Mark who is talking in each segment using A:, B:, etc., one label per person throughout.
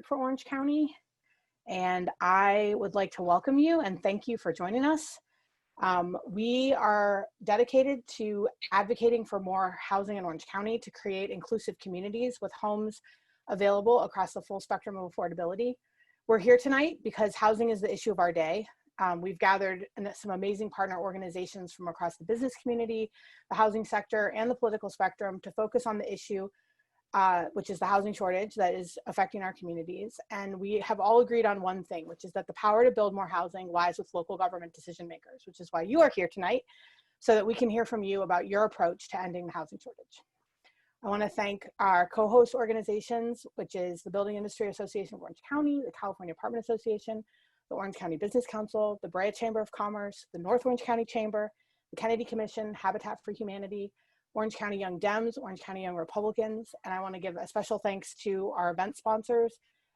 A: for Orange County, and I would like to welcome you and thank you for joining us. We are dedicated to advocating for more housing in Orange County to create inclusive communities with homes available across the full spectrum of affordability. We're here tonight because housing is the issue of our day. We've gathered some amazing partner organizations from across the business community, the housing sector, and the political spectrum to focus on the issue, which is the housing shortage that is affecting our communities. And we have all agreed on one thing, which is that the power to build more housing lies with local government decision makers, which is why you are here tonight, so that we can hear from you about your approach to ending the housing shortage. I want to thank our co-host organizations, which is the Building Industry Association of Orange County, the California Apartment Association, the Orange County Business Council, the Brea Chamber of Commerce, the North Orange County Chamber, the Kennedy Commission, Habitat for Humanity, Orange County Young Dems, Orange County Young Republicans, and I want to give a special thanks to our event sponsors,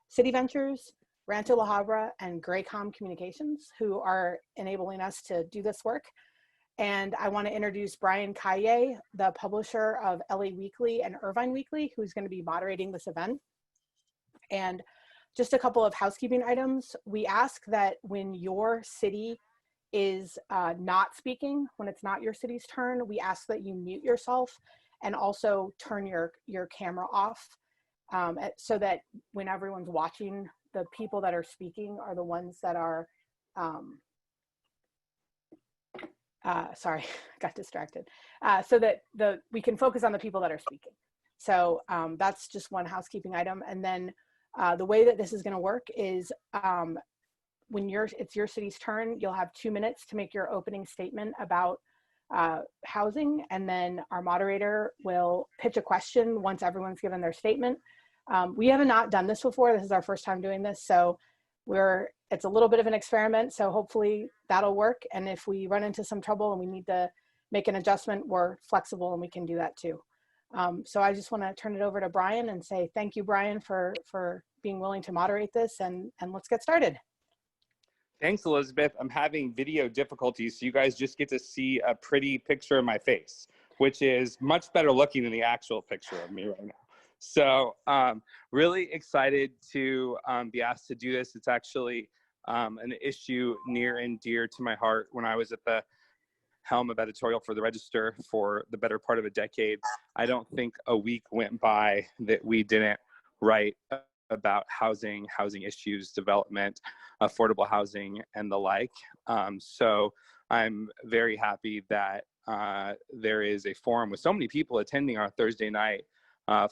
A: City Ventures, Rancho La Habra, and Graycom Communications, who are enabling us to do this work. And I want to introduce Brian Calle, the publisher of LA Weekly and Irvine Weekly, who's going to be moderating this event. And just a couple of housekeeping items. We ask that when your city is not speaking, when it's not your city's turn, we ask that you mute yourself and also turn your camera off, so that when everyone's watching, the people that are speaking are the ones that are, sorry, got distracted, so that we can focus on the people that are speaking. So that's just one housekeeping item. And then the way that this is going to work is when it's your city's turn, you'll have 2 minutes to make your opening statement about housing, and then our moderator will pitch a question once everyone's given their statement. We have not done this before. This is our first time doing this, so it's a little bit of an experiment, so hopefully that'll work. And if we run into some trouble and we need to make an adjustment, we're flexible and we can do that too. So I just want to turn it over to Brian and say thank you, Brian, for being willing to moderate this, and let's get started.
B: Thanks, Elizabeth. I'm having video difficulties, so you guys just get to see a pretty picture of my face, which is much better looking than the actual picture of me right now. So really excited to be asked to do this. It's actually an issue near and dear to my heart. When I was at the helm of editorial for the Register for the better part of a decade, I don't think a week went by that we didn't write about housing issues, development, affordable housing, and the like. So I'm very happy that there is a forum with so many people attending on Thursday night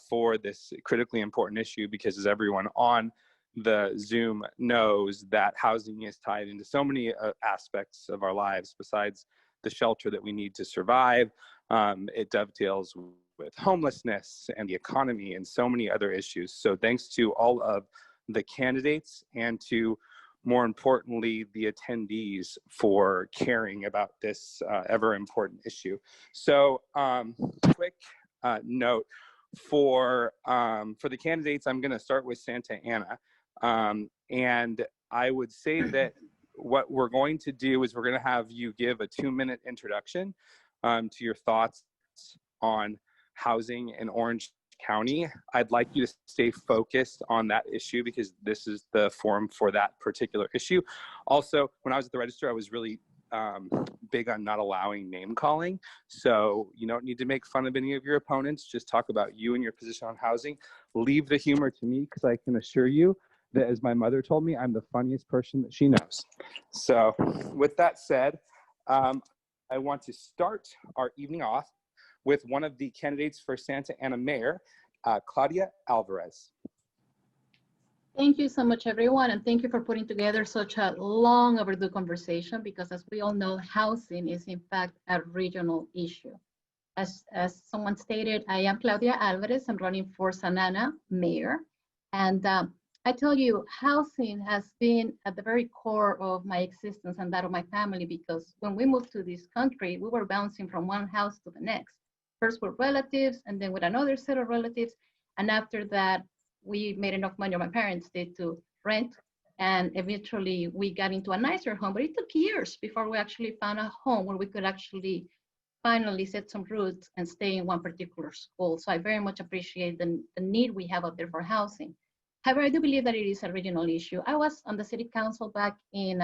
B: for this critically important issue, because as everyone on the Zoom knows, that housing is tied into so many aspects of our lives besides the shelter that we need to survive. It dovetails with homelessness and the economy and so many other issues. So thanks to all of the candidates and to, more importantly, the attendees for caring about this ever important issue. So quick note for the candidates, I'm going to start with Santa Ana. And I would say that what we're going to do is we're going to have you give a 2-minute introduction to your thoughts on housing in Orange County. I'd like you to stay focused on that issue because this is the forum for that particular issue. Also, when I was at the Register, I was really big on not allowing name calling. So you don't need to make fun of any of your opponents. Just talk about you and your position on housing. Leave the humor to me, because I can assure you that, as my mother told me, I'm the funniest person that she knows. So with that said, I want to start our evening off with one of the candidates for Santa Ana Mayor, Claudia Alvarez.
C: Thank you so much, everyone, and thank you for putting together such a long overdue conversation, because as we all know, housing is in fact a regional issue. As someone stated, I am Claudia Alvarez. I'm running for Santa Ana Mayor, and I tell you, housing has been at the very core of my existence and that of my family, because when we moved to this country, we were bouncing from one house to the next. First with relatives, and then with another set of relatives. And after that, we made enough money, or my parents did, to rent. And eventually we got into a nicer home, but it took years before we actually found a home where we could actually finally set some roots and stay in one particular school. So I very much appreciate the need we have out there for housing. However, I do believe that it is a regional issue. I was on the city council back in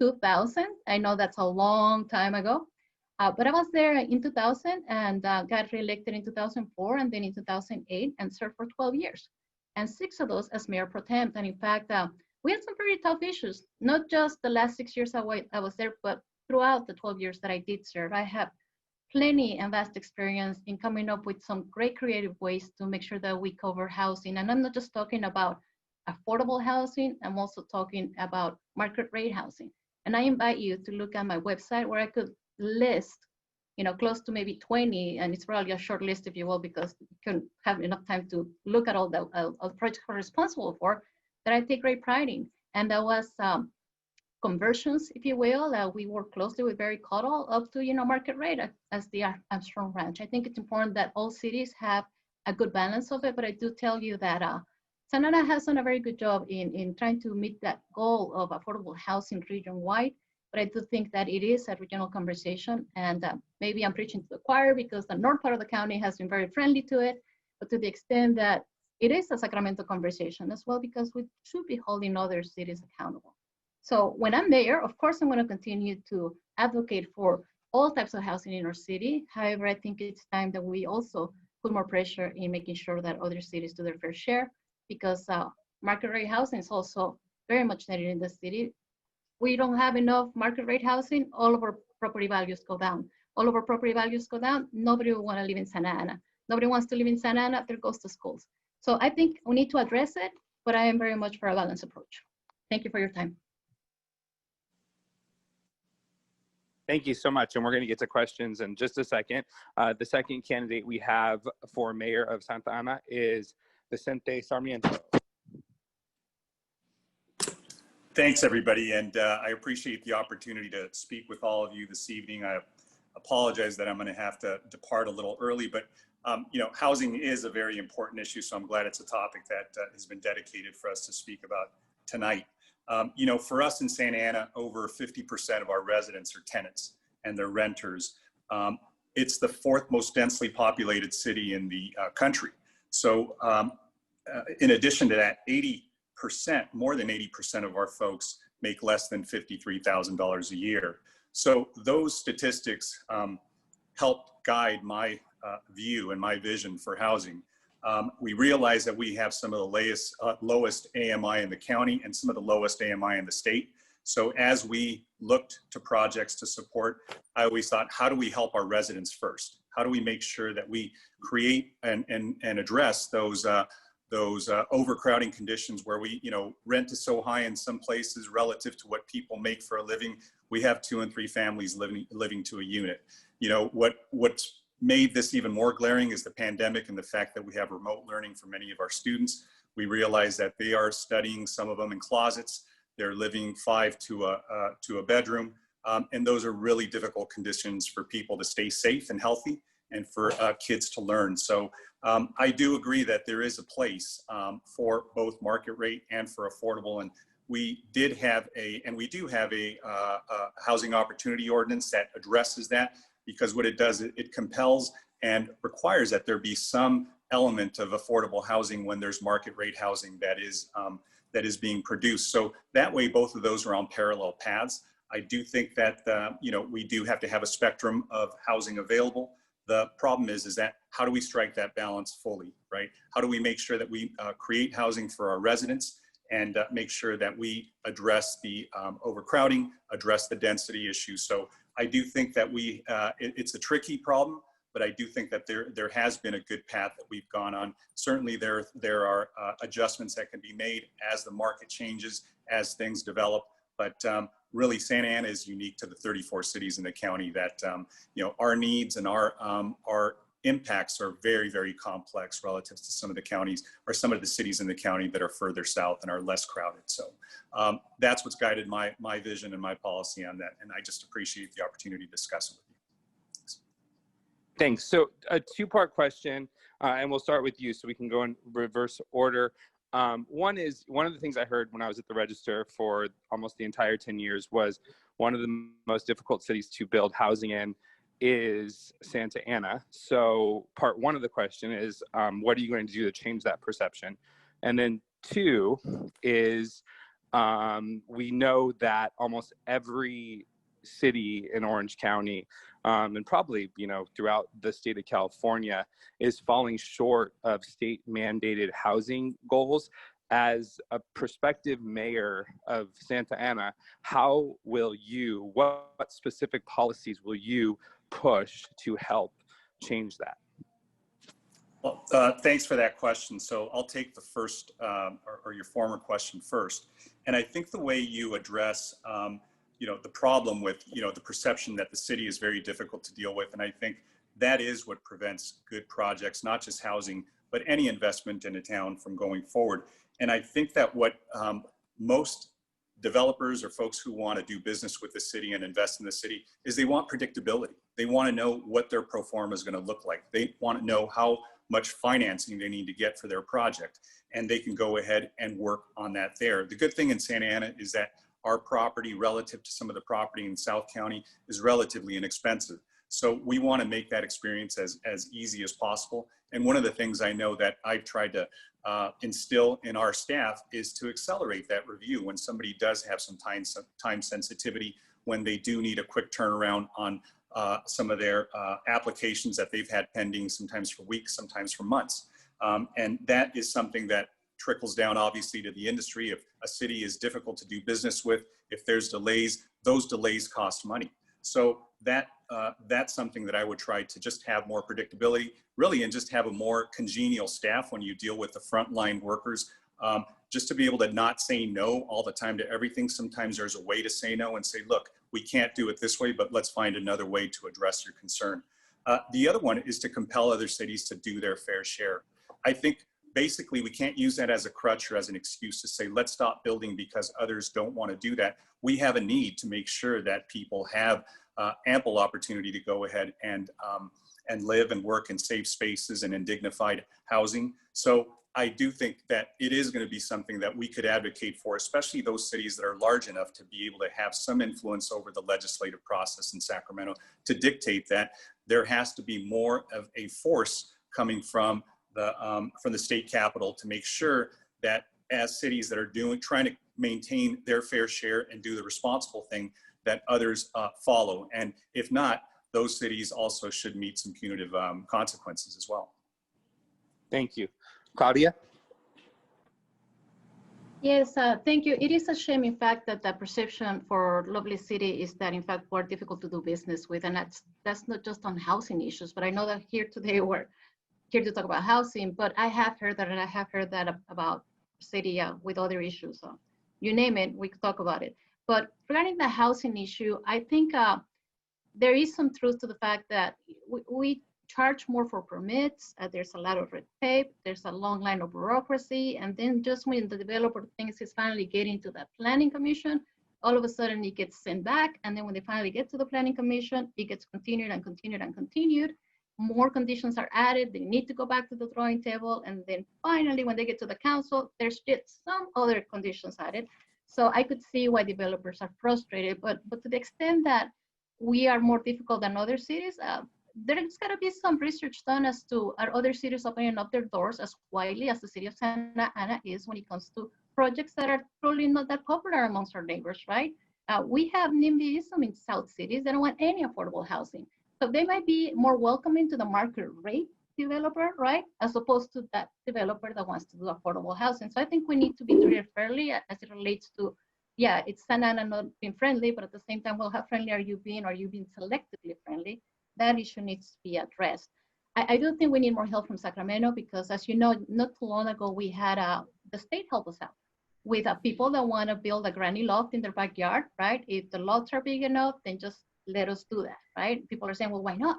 C: 2000. I know that's a long time ago, but I was there in 2000 and got reelected in 2004 and then in 2008 and served for 12 years. And 6 of those as mayor pro tem. And in fact, we had some very tough issues, not just the last 6 years I was there, but throughout the 12 years that I did serve. I have plenty and vast experience in coming up with some great creative ways to make sure that we cover housing. And I'm not just talking about affordable housing, I'm also talking about market rate housing. And I invite you to look at my website where I could list, close to maybe 20, and it's probably a short list, if you will, because you couldn't have enough time to look at all the projects we're responsible for, that I take great pride in. And that was conversions, if you will. We work closely with Barry Cottle up to, market rate as the Armstrong Ranch. I think it's important that all cities have a good balance of it, but I do tell you that Santa Ana has done a very good job in trying to meet that goal of affordable housing region-wide, but I do think that it is a regional conversation, and maybe I'm preaching to the choir because the north part of the county has been very friendly to it, but to the extent that it is a Sacramento conversation as well, because we should be holding other cities accountable. So when I'm mayor, of course, I'm going to continue to advocate for all types of housing in our city. However, I think it's time that we also put more pressure in making sure that other cities do their fair share, because market rate housing is also very much needed in the city. We don't have enough market rate housing, all of our property values go down. All of our property values go down, nobody will want to live in Santa Ana. Nobody wants to live in Santa Ana, there goes the schools. So I think we need to address it, but I am very much for a balanced approach. Thank you for your time.
B: Thank you so much. And we're going to get to questions in just a second. The second candidate we have for mayor of Santa Ana is Vicente Sarmiento.
D: Thanks, everybody. And I appreciate the opportunity to speak with all of you this evening. I apologize that I'm going to have to depart a little early, but housing is a very important issue. So I'm glad it's a topic that has been dedicated for us to speak about tonight. For us in Santa Ana, over 50% of our residents are tenants and they're renters. It's the 4th most densely populated city in the country. So in addition to that, more than 80% of our folks make less than $53,000 a year. So those statistics help guide my view and my vision for housing. We realize that we have some of the lowest AMI in the county and some of the lowest AMI in the state. So as we looked to projects to support, I always thought, how do we help our residents first? How do we make sure that we create and address those overcrowding conditions where rent is so high in some places relative to what people make for a living. We have 2 and 3 families living to a unit. What's made this even more glaring is the pandemic and the fact that we have remote learning for many of our students. We realize that they are studying, some of them in closets. They're living 5 to a bedroom. And those are really difficult conditions for people to stay safe and healthy and for kids to learn. So I do agree that there is a place for both market rate and for affordable. And we do have a housing opportunity ordinance that addresses that, because what it does, it compels and requires that there be some element of affordable housing when there's market rate housing that is being produced. So that way, both of those are on parallel paths. I do think that we do have to have a spectrum of housing available. The problem is that how do we strike that balance fully, right? How do we make sure that we create housing for our residents and make sure that we address the overcrowding, address the density issues? So I do think that it's a tricky problem, but I do think that there has been a good path that we've gone on. Certainly there are adjustments that can be made as the market changes, as things develop, but really Santa Ana is unique to the 34 cities in the county that, our needs and our impacts are very, very complex relative to some of the counties or some of the cities in the county that are further south and are less crowded. So that's what's guided my vision and my policy on that. And I just appreciate the opportunity to discuss it with you.
B: Thanks. So a 2-part question, and we'll start with you so we can go in reverse order. One of the things I heard when I was at the Register for almost the entire 10 years was one of the most difficult cities to build housing in is Santa Ana. So part 1 of the question is, what are you going to do to change that perception? And then Two is we know that almost every city in Orange County, and probably, you know, throughout the state of California, is falling short of state mandated housing goals. As a prospective mayor of Santa Ana, how will you, what specific policies will you push to help change that?
D: Well, thanks for that question. So I'll take the first, or your former question first. And I think the way you address, you know, the problem with, you know, the perception that the city is very difficult to deal with. And I think that is what prevents good projects, not just housing, but any investment in a town from going forward. And I think that what most developers or folks who want to do business with the city and invest in the city is they want predictability. They want to know what their pro forma is going to look like. They want to know how much financing they need to get for their project, and they can go ahead and work on that there. The good thing in Santa Ana is that our property relative to some of the property in South County is relatively inexpensive. So we want to make that experience as easy as possible. And one of the things I know that I've tried to instill in our staff is to accelerate that review when somebody does have some time sensitivity, when they do need a quick turnaround on some of their applications that they've had pending, sometimes for weeks, sometimes for months. And that is something that trickles down obviously to the industry. If a city is difficult to do business with, if there's delays, those delays cost money. So that's something that I would try to just have more predictability, really, and just have a more congenial staff when you deal with the frontline workers, just to be able to not say no all the time to everything. Sometimes there's a way to say no and say, look, we can't do it this way, but let's find another way to address your concern. The other one is to compel other cities to do their fair share. I think basically we can't use that as a crutch or as an excuse to say, let's stop building because others don't want to do that. We have a need to make sure that people have ample opportunity to go ahead and live and work in safe spaces and in dignified housing. So I do think that it is going to be something that we could advocate for, especially those cities that are large enough to be able to have some influence over the legislative process in Sacramento to dictate that there has to be more of a force coming from the state capitol to make sure that as cities that are trying to maintain their fair share and do the responsible thing, that others follow. And if not, those cities also should meet some punitive consequences as well.
B: Thank you. Claudia?
C: Yes, thank you. It is a shame, in fact, that the perception for Lovely City is that, in fact, we're difficult to do business with. And that's not just on housing issues, but I know that here today we're here to talk about housing, but I have heard that, and I have heard that about city with other issues. So you name it, we could talk about it. But regarding the housing issue, I think there is some truth to the fact that we charge more for permits. There's a lot of red tape. There's a long line of bureaucracy. And then just when the developer thinks he's finally getting to the planning commission, all of a sudden it gets sent back. And then when they finally get to the planning commission, it gets continued and continued and continued. More conditions are added. They need to go back to the drawing table. And then finally, when they get to the council, there's just some other conditions added. So I could see why developers are frustrated, but to the extent that we are more difficult than other cities, there's got to be some research done as to are other cities opening up their doors as widely as the city of Santa Ana is when it comes to projects that are probably not that popular amongst our neighbors, right? We have NIMBYism in South cities. They don't want any affordable housing. So they might be more welcoming to the market rate developer, right? As opposed to that developer that wants to do affordable housing. So I think we need to be treated fairly as it relates to, yeah, it's Santa Ana not being friendly, but at the same time, well, how friendly are you being? Are you being selectively friendly? That issue needs to be addressed. I do think we need more help from Sacramento because, as you know, not too long ago, we had the state help us out with people that want to build a granny loft in their backyard, right? If the lots are big enough, then just let us do that, right? People are saying, well, why not?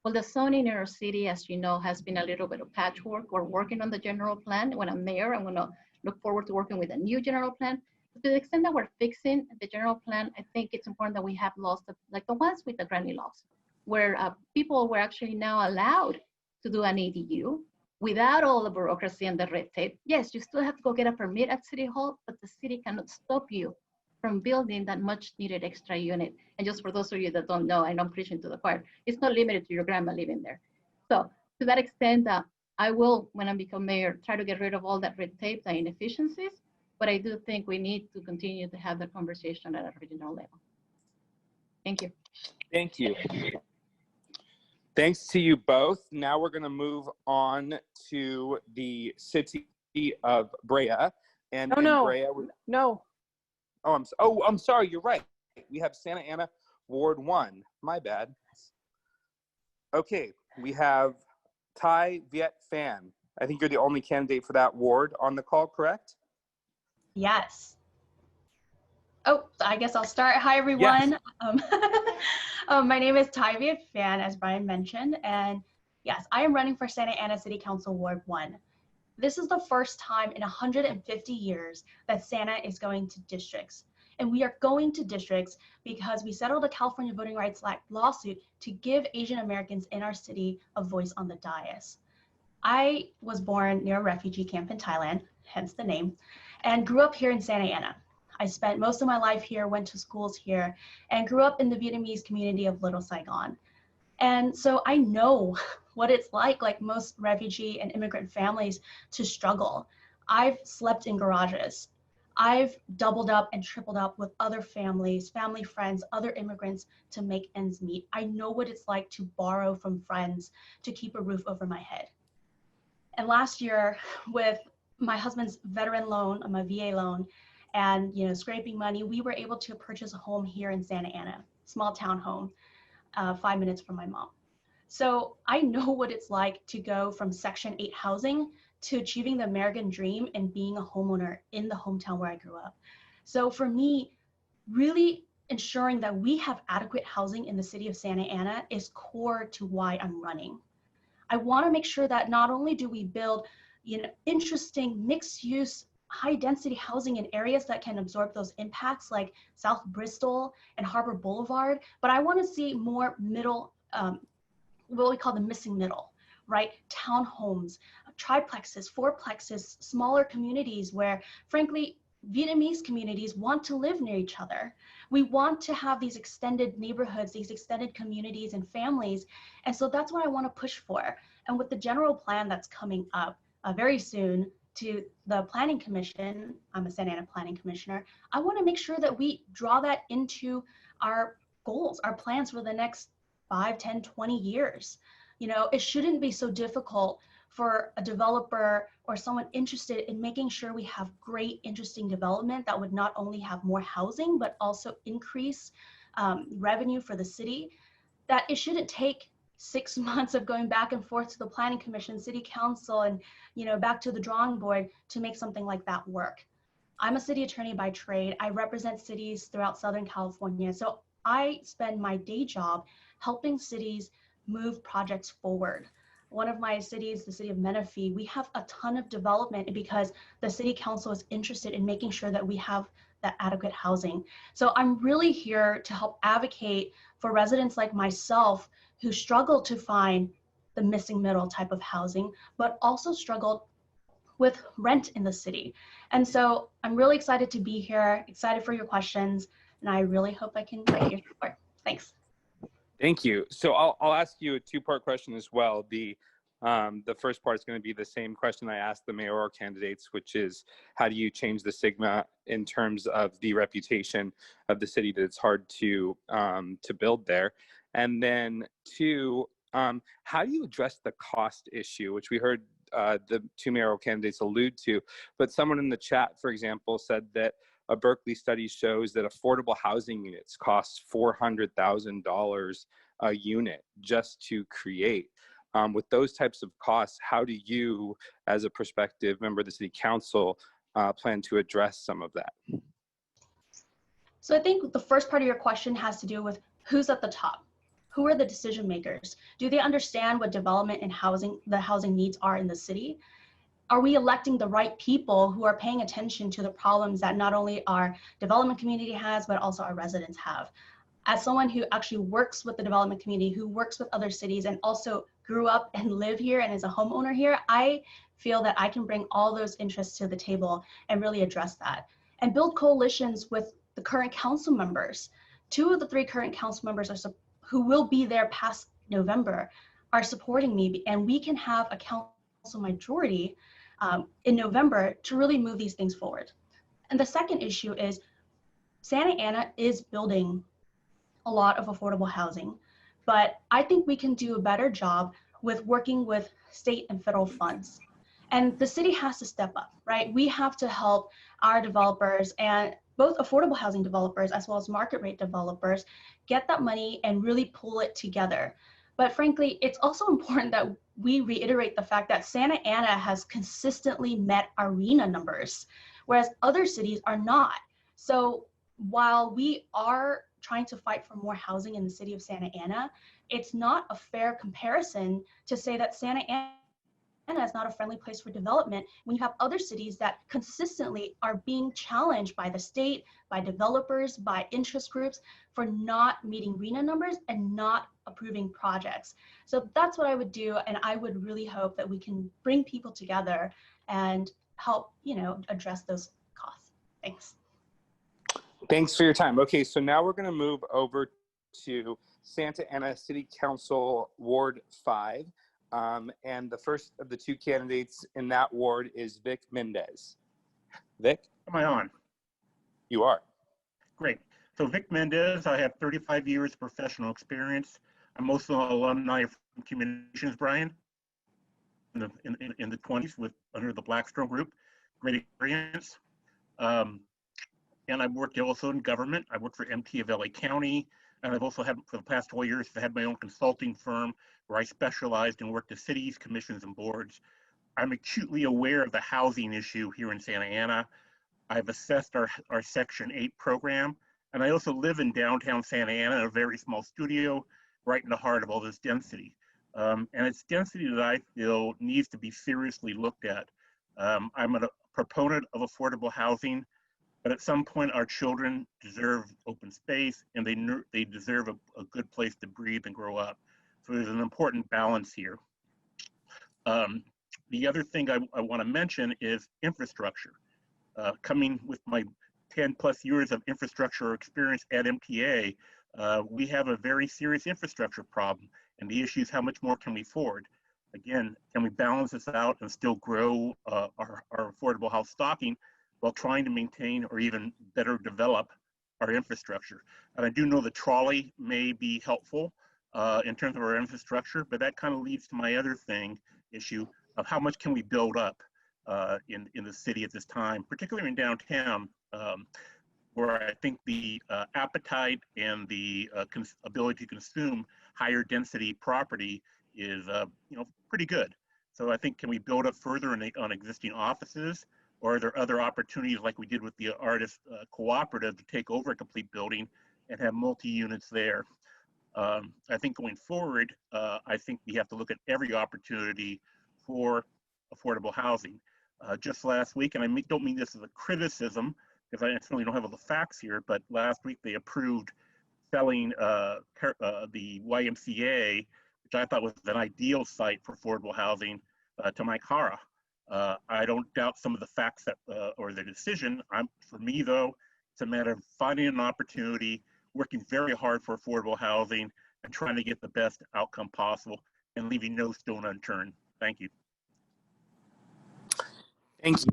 C: Well, the zoning in our city, as you know, has been a little bit of patchwork. We're working on the general plan. When I'm mayor, I'm going to look forward to working with a new general plan. To the extent that we're fixing the general plan, I think it's important that we have laws like the ones with the granny lofts, where people were actually now allowed to do an ADU without all the bureaucracy and the red tape. Yes, you still have to go get a permit at City Hall, but the city cannot stop you from building that much needed extra unit. And just for those of you that don't know, I know I'm preaching to the choir, it's not limited to your grandma living there. So to that extent, I will, when I become mayor, try to get rid of all that red tape, the inefficiencies, but I do think we need to continue to have the conversation at a regional level. Thank you.
B: Thank you. Thanks to you both. Now we're going to move on to the city of Brea. And in Brea,
A: No.
B: I'm sorry. You're right. We have Santa Ana, Ward 1. My bad. Okay, we have Thai Viet Phan. I think you're the only candidate for that ward on the call, correct?
E: Yes. Oh, I guess I'll start. Hi, everyone.
B: Yes.
E: My name is Thai Viet Phan, as Brian mentioned, and yes, I am running for Santa Ana City Council Ward 1. This is the first time in 150 years that Santa is going to districts. And we are going to districts because we settled a California Voting Rights Act lawsuit to give Asian Americans in our city a voice on the dais. I was born near a refugee camp in Thailand, hence the name, and grew up here in Santa Ana. I spent most of my life here, went to schools here, and grew up in the Vietnamese community of Little Saigon. And so I know what it's like most refugee and immigrant families, to struggle. I've slept in garages. I've doubled up and tripled up with other families, family friends, other immigrants to make ends meet. I know what it's like to borrow from friends to keep a roof over my head. And last year, with my husband's veteran loan, my VA loan, and scraping money, we were able to purchase a home here in Santa Ana, small town home, 5 minutes from my mom. So I know what it's like to go from Section 8 housing to achieving the American dream and being a homeowner in the hometown where I grew up. So for me, really ensuring that we have adequate housing in the city of Santa Ana is core to why I'm running. I want to make sure that not only do we build interesting mixed-use, high-density housing in areas that can absorb those impacts like South Bristol and Harbor Boulevard, but I want to see more middle, what we call the missing middle, right? Townhomes, triplexes, fourplexes, smaller communities where, frankly, Vietnamese communities want to live near each other. We want to have these extended neighborhoods, these extended communities and families. And so that's what I want to push for. And with the general plan that's coming up very soon to the Planning Commission, I'm a Santa Ana Planning Commissioner, I want to make sure that we draw that into our goals, our plans for the next 5, 10, 20 years. It shouldn't be so difficult for a developer or someone interested in making sure we have great, interesting development that would not only have more housing, but also increase revenue for the city, that it shouldn't take 6 months of going back and forth to the Planning Commission, City Council, and back to the drawing board to make something like that work. I'm a city attorney by trade. I represent cities throughout Southern California. So I spend my day job helping cities move projects forward. One of my cities, the city of Menifee, we have a ton of development because the city council is interested in making sure that we have that adequate housing. So I'm really here to help advocate for residents like myself who struggle to find the missing middle type of housing, but also struggled with rent in the city. And so I'm really excited to be here, excited for your questions, and I really hope I can get your support. Thanks.
B: Thank you. So I'll ask you a two-part question as well. The first part is going to be the same question I asked the mayoral candidates, which is, how do you change the stigma in terms of the reputation of the city that it's hard to build there? And then two, how do you address the cost issue, which we heard the two mayoral candidates allude to, but someone in the chat, for example, said that a Berkeley study shows that affordable housing units cost $400,000 a unit just to create. With those types of costs, how do you, as a prospective member of the city council, plan to address some of that?
E: So I think the first part of your question has to do with who's at the top. Who are the decision makers? Do they understand what development and the housing needs are in the city? Are we electing the right people who are paying attention to the problems that not only our development community has, but also our residents have? As someone who actually works with the development community, who works with other cities and also grew up and live here and is a homeowner here, I feel that I can bring all those interests to the table and really address that and build coalitions with the current council members. 2 of the 3 current council members who will be there past November are supporting me, and we can have a council also majority in November to really move these things forward. And the second issue is Santa Ana is building a lot of affordable housing, but I think we can do a better job with working with state and federal funds. And the city has to step up, right? We have to help our developers, and both affordable housing developers as well as market rate developers, get that money and really pull it together. But frankly, it's also important that we reiterate the fact that Santa Ana has consistently met our RHNA numbers, whereas other cities are not. So while we are trying to fight for more housing in the city of Santa Ana, it's not a fair comparison to say that Santa Ana is not a friendly place for development when you have other cities that consistently are being challenged by the state, by developers, by interest groups for not meeting RHNA numbers and not approving projects. So that's what I would do, and I would really hope that we can bring people together and help, address those costs. Thanks.
B: Thanks for your time. Okay, so now we're going to move over to Santa Ana City Council Ward 5. And the first of the two candidates in that ward is Vic Mendez. Vic?
F: Am I on?
B: You are.
F: Great. So Vic Mendez, I have 35 years of professional experience. I'm also an alumni from Communications, Brian, in the 20s under the Blackstone Group. Great experience. And I've worked also in government. I worked for MT of LA County, and I've also had, for the past 12 years, I had my own consulting firm where I specialized and worked with cities, commissions, and boards. I'm acutely aware of the housing issue here in Santa Ana. I've assessed our Section 8 program, and I also live in downtown Santa Ana in a very small studio right in the heart of all this density. And it's density that I feel needs to be seriously looked at. I'm a proponent of affordable housing, but at some point our children deserve open space, and they deserve a good place to breathe and grow up. So there's an important balance here. The other thing I want to mention is infrastructure. Coming with my 10 plus years of infrastructure experience at MTA, we have a very serious infrastructure problem. And the issue is how much more can we afford? Again, can we balance this out and still grow our affordable house stocking while trying to maintain or even better develop our infrastructure? And I do know the trolley may be helpful in terms of our infrastructure, but that kind of leads to my other issue of how much can we build up in the city at this time, particularly in downtown, where I think the appetite and the ability to consume higher density property is pretty good. So I think, can we build up further on existing offices, or are there other opportunities like we did with the artist cooperative to take over a complete building and have multi-units there? I think going forward, I think we have to look at every opportunity for affordable housing. Just last week, and I don't mean this as a criticism, because I certainly don't have all the facts here, but last week they approved selling the YMCA, which I thought was an ideal site for affordable housing, to Mike Hara. I don't doubt some of the facts or the decision. For me, though, it's a matter of finding an opportunity, working very hard for affordable housing, and trying to get the best outcome possible and leaving no stone unturned. Thank you.
B: Thank you.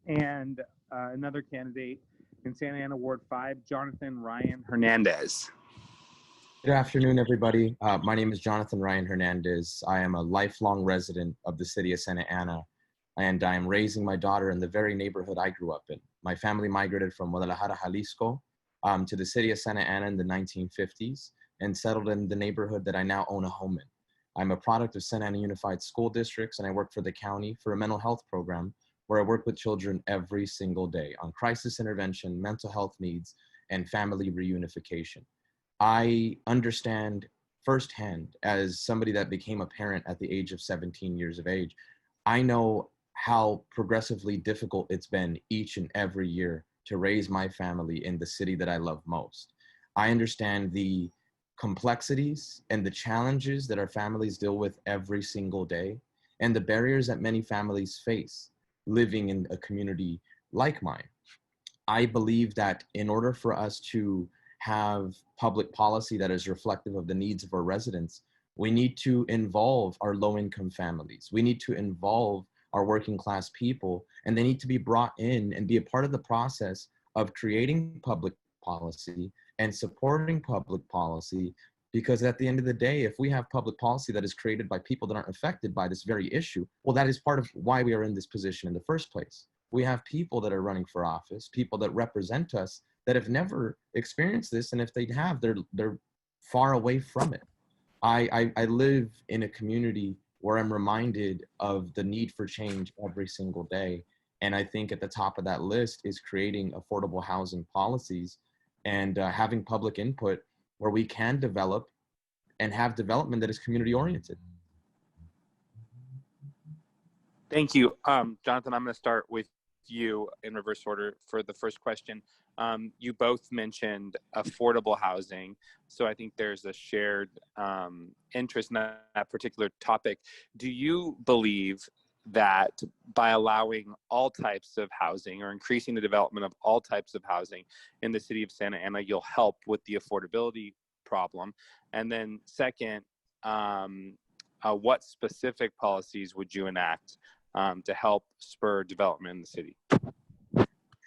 B: And another candidate in Santa Ana Ward 5, Johnathan Ryan Hernandez.
G: Good afternoon, everybody. My name is Johnathan Ryan Hernandez. I am a lifelong resident of the city of Santa Ana, and I am raising my daughter in the very neighborhood I grew up in. My family migrated from Guadalajara, Jalisco, to the city of Santa Ana in the 1950s and settled in the neighborhood that I now own a home in. I'm a product of Santa Ana Unified School Districts, and I work for the county for a mental health program where I work with children every single day on crisis intervention, mental health needs, and family reunification. I understand firsthand, as somebody that became a parent at the age of 17 years of age, I know how progressively difficult it's been each and every year to raise my family in the city that I love most. I understand the complexities and the challenges that our families deal with every single day, and the barriers that many families face living in a community like mine. I believe that in order for us to have public policy that is reflective of the needs of our residents, We need to involve our low-income families. We need to involve our working class people, and they need to be brought in and be a part of the process of creating public policy and supporting public policy. Because at the end of the day, if we have public policy that is created by people that aren't affected by this very issue, well, that is part of why we are in this position in the first place. We have people that are running for office, people that represent us that have never experienced this, and if they have, they're far away from it. I live in a community where I'm reminded of the need for change every single day. And I think at the top of that list is creating affordable housing policies and having public input where we can develop and have development that is community oriented.
B: Thank you. Johnathan, I'm going to start with you in reverse order for the first question. You both mentioned affordable housing, so I think there's a shared interest in that particular topic. Do you believe that by allowing all types of housing or increasing the development of all types of housing in the city of Santa Ana, you'll help with the affordability problem? And then second, what specific policies would you enact to help spur development in the city?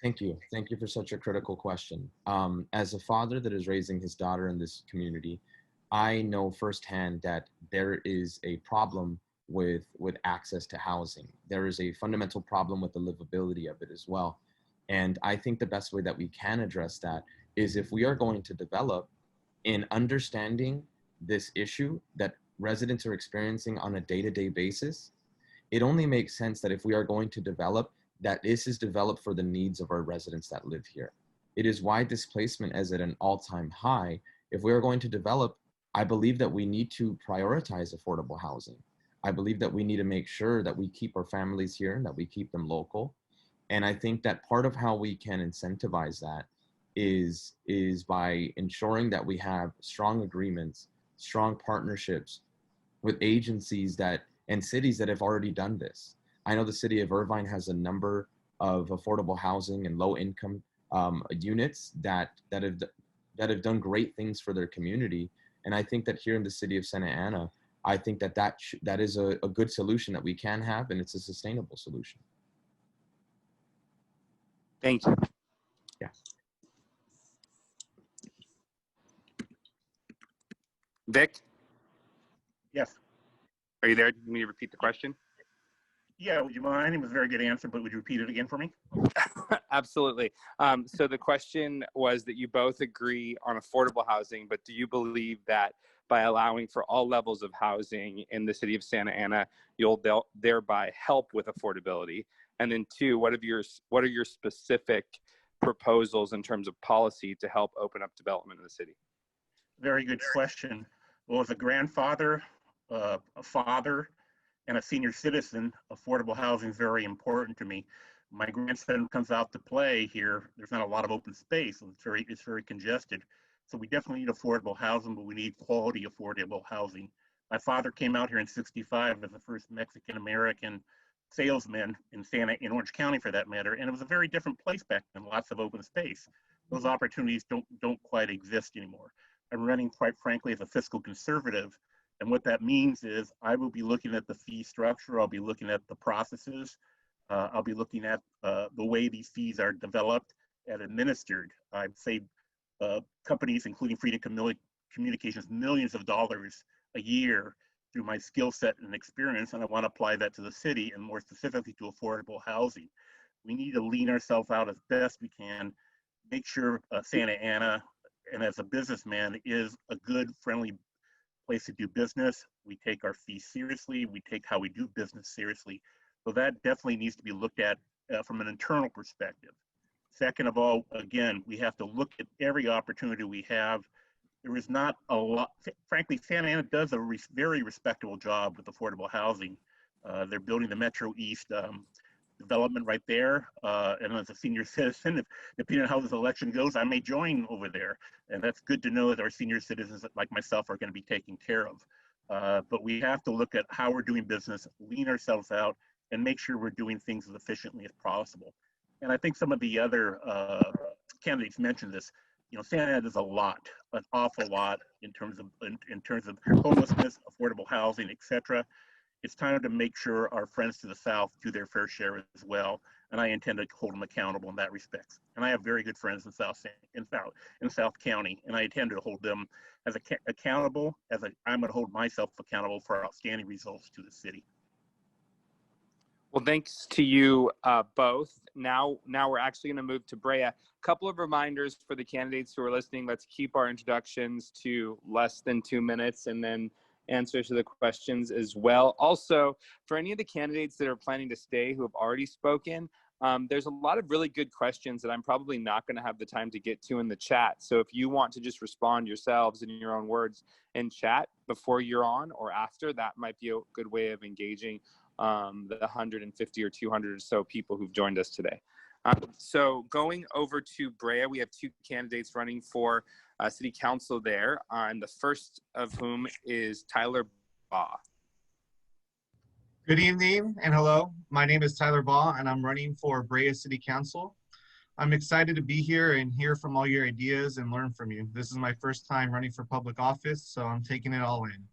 G: Thank you. Thank you for such a critical question. As a father that is raising his daughter in this community, I know firsthand that there is a problem with access to housing. There is a fundamental problem with the livability of it as well. And I think the best way that we can address that is if we are going to develop in understanding this issue that residents are experiencing on a day-to-day basis. It only makes sense that if we are going to develop, that this is developed for the needs of our residents that live here. It is why displacement is at an all-time high. If we are going to develop, I believe that we need to prioritize affordable housing. I believe that we need to make sure that we keep our families here and that we keep them local. And I think that part of how we can incentivize that is by ensuring that we have strong agreements, strong partnerships with agencies that and cities that have already done this. I know the city of Irvine has a number of affordable housing and low income units that have done great things for their community. And I think that here in the city of Santa Ana, I think that is a good solution that we can have, and it's a sustainable solution.
B: Thank you.
G: Yeah.
B: Vic?
F: Yes.
B: Are you there? Do you need me to repeat the question?
F: Yeah, would you mind? It was a very good answer, but would you repeat it again for me?
B: Absolutely. So the question was that you both agree on affordable housing, but do you believe that by allowing for all levels of housing in the city of Santa Ana, you'll thereby help with affordability? And then two, what are your specific proposals in terms of policy to help open up development in the city?
F: Very good question. Well, as a grandfather, a father, and a senior citizen, affordable housing is very important to me. My grandson comes out to play here. There's not a lot of open space, so it's very congested. So we definitely need affordable housing, but we need quality affordable housing. My father came out here in '65 as the first Mexican-American salesman in Orange County, for that matter, and it was a very different place back then, lots of open space. Those opportunities don't quite exist anymore. I'm running, quite frankly, as a fiscal conservative, and what that means is I will be looking at the fee structure, I'll be looking at the processes, I'll be looking at the way these fees are developed and administered. I've saved companies, including Freedom Communications, millions of dollars a year through my skill set and experience, and I want to apply that to the city and more specifically to affordable housing. We need to lean ourselves out as best we can, make sure Santa Ana, and as a businessman, is a good, friendly place to do business. We take our fees seriously. We take how we do business seriously. So that definitely needs to be looked at from an internal perspective. Second of all, again, we have to look at every opportunity we have. There is not a lot, frankly, Santa Ana does a very respectable job with affordable housing. They're building the Metro East development right there. And as a senior citizen, depending on how this election goes, I may join over there. And that's good to know that our senior citizens like myself are going to be taken care of. But we have to look at how we're doing business, lean ourselves out, and make sure we're doing things as efficiently as possible. And I think some of the other candidates mentioned this. you know, Santa Ana does a lot, an awful lot in terms of homelessness, affordable housing, etc. It's time to make sure our friends to the south do their fair share as well, and I intend to hold them accountable in that respect. And I have very good friends in South County, and I intend to hold them as accountable as I'm going to hold myself accountable for outstanding results to the city.
B: Well, thanks to you both. Now we're actually going to move to Brea. A couple of reminders for the candidates who are listening. Let's keep our introductions to less than 2 minutes, and then answers to the questions as well. Also, for any of the candidates that are planning to stay who have already spoken, there's a lot of really good questions that I'm probably not going to have the time to get to in the chat. So if you want to just respond yourselves in your own words in chat before you're on or after, that might be a good way of engaging the 150 or 200 or so people who've joined us today. So going over to Brea, we have 2 candidates running for city council there, and the first of whom is Tyler Baugh.
H: Good evening and hello. My name is Tyler Baugh and I'm running for Brea City Council. I'm excited to be here and hear from all your ideas and learn from you. This is my first time running for public office, so I'm taking it all in.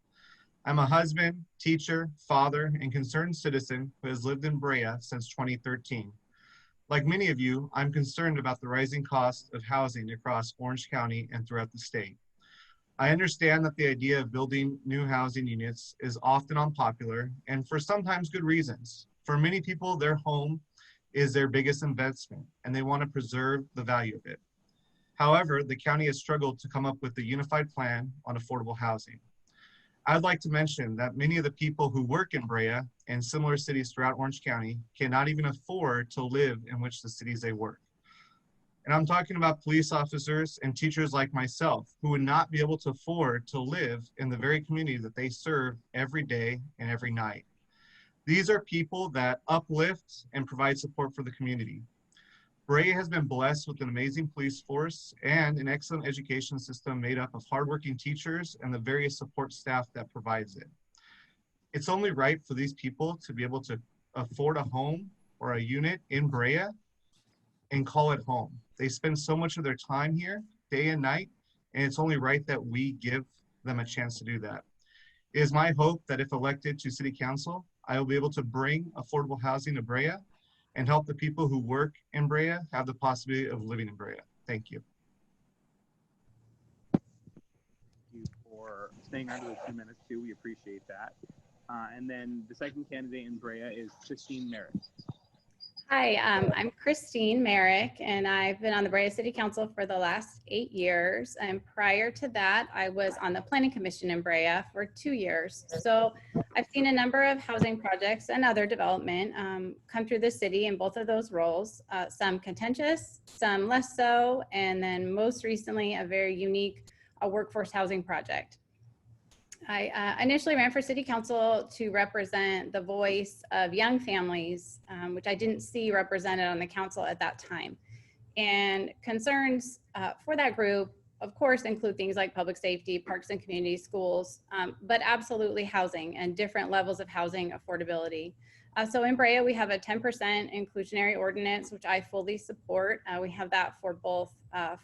H: I'm a husband, teacher, father, and concerned citizen who has lived in Brea since 2013. Like many of you, I'm concerned about the rising cost of housing across Orange County and throughout the state. I understand that the idea of building new housing units is often unpopular and for sometimes good reasons. For many people, their home is their biggest investment and they want to preserve the value of it. However, the county has struggled to come up with a unified plan on affordable housing. I'd like to mention that many of the people who work in Brea and similar cities throughout Orange County cannot even afford to live in which the cities they work. And I'm talking about police officers and teachers like myself who would not be able to afford to live in the very community that they serve every day and every night. These are people that uplift and provide support for the community. Brea has been blessed with an amazing police force and an excellent education system made up of hardworking teachers and the various support staff that provides it. It's only right for these people to be able to afford a home or a unit in Brea and call it home. They spend so much of their time here, day and night, and it's only right that we give them a chance to do that. It is my hope that if elected to City Council, I will be able to bring affordable housing to Brea and help the people who work in Brea have the possibility of living in Brea. Thank you.
B: Thank you for staying under the 2 minutes too. We appreciate that. And then the second candidate in Brea is Christine Marick.
I: Hi, I'm Christine Marick, and I've been on the Brea City Council for the last 8 years. And prior to that, I was on the Planning Commission in Brea for 2 years. So I've seen a number of housing projects and other development come through the city in both of those roles, some contentious, some less so, and then most recently, a very unique workforce housing project. I initially ran for city council to represent the voice of young families, which I didn't see represented on the council at that time. And concerns for that group, of course, include things like public safety, parks and community schools, but absolutely housing and different levels of housing affordability. So in Brea, we have a 10% inclusionary ordinance, which I fully support. We have that for both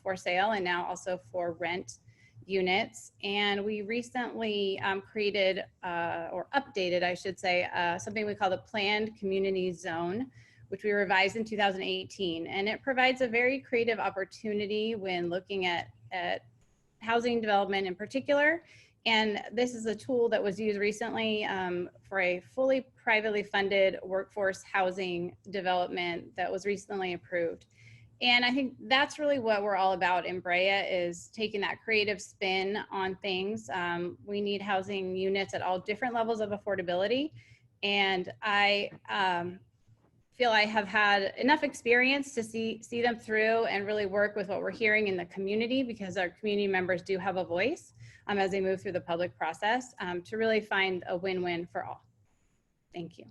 I: for sale and now also for rent units. And we recently created or updated, I should say, something we call the Planned Community Zone, which we revised in 2018. And it provides a very creative opportunity when looking at housing development in particular. And this is a tool that was used recently for a fully privately funded workforce housing development that was recently approved. And I think that's really what we're all about in Brea, is taking that creative spin on things. We need housing units at all different levels of affordability. And I feel I have had enough experience to see them through and really work with what we're hearing in the community, because our community members do have a voice as they move through the public process, to really find a win-win for all. Thank you.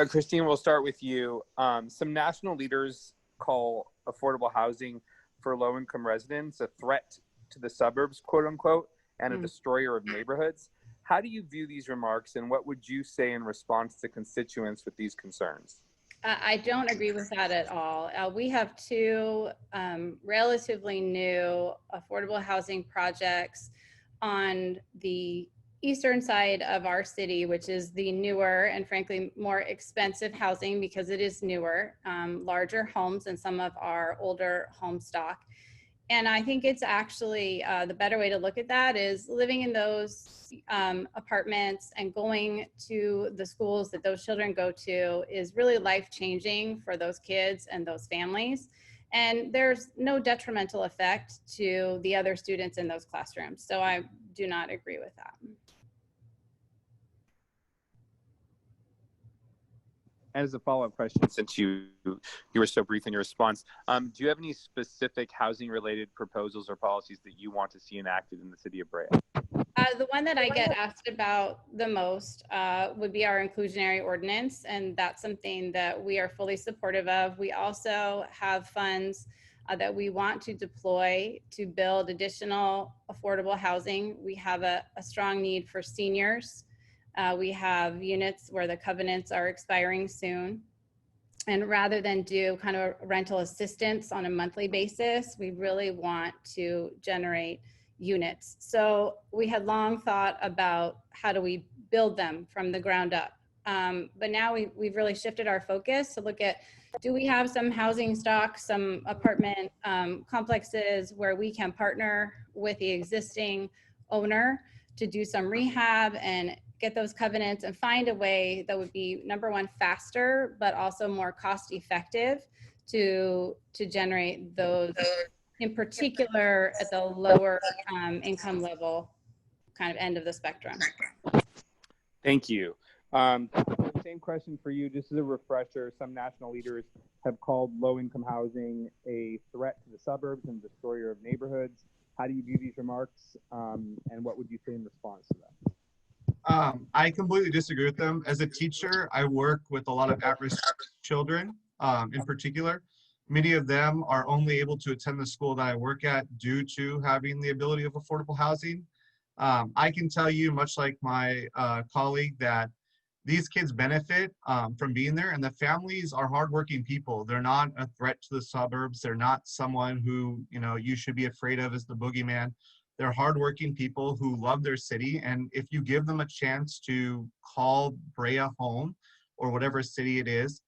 B: Christine, we'll start with you. Some national leaders call affordable housing for low-income residents a threat to the suburbs, quote unquote, and a destroyer of neighborhoods. How do you view these remarks, and what would you say in response to constituents with these concerns?
I: I don't agree with that at all. We have two relatively new affordable housing projects on the eastern side of our city, which is the newer and frankly more expensive housing because it is newer, larger homes than some of our older home stock. And I think it's actually the better way to look at that is living in those apartments and going to the schools that those children go to is really life-changing for those kids and those families. And there's no detrimental effect to the other students in those classrooms. So I do not agree with that.
B: As a follow-up question, since you were so brief in your response, do you have any specific housing-related proposals or policies that you want to see enacted in the city of Brea?
I: The one that I get asked about the most would be our inclusionary ordinance, and that's something that we are fully supportive of. We also have funds that we want to deploy to build additional affordable housing. We have a strong need for seniors. We have units where the covenants are expiring soon. And rather than do kind of rental assistance on a monthly basis, we really want to generate units. So we had long thought about how do we build them from the ground up. But now we've really shifted our focus to look at, do we have some housing stock, some apartment complexes where we can partner with the existing owner to do some rehab and get those covenants and find a way that would be, number one, faster, but also more cost effective to generate those, in particular at the lower income level kind of end of the spectrum.
B: Thank you. Same question for you, just as a refresher. Some national leaders have called low-income housing a threat to the suburbs and destroyer of neighborhoods. How do you view these remarks, and what would you say in response to them?
H: I completely disagree with them. As a teacher, I work with a lot of at-risk children in particular. Many of them are only able to attend the school that I work at due to having the ability of affordable housing. I can tell you, much like my colleague, that these kids benefit from being there, and the families are hardworking people. They're not a threat to the suburbs. They're not someone who, you know, you should be afraid of as the boogeyman. They're hardworking people who love their city, and if you give them a chance to call Brea home or whatever city it is,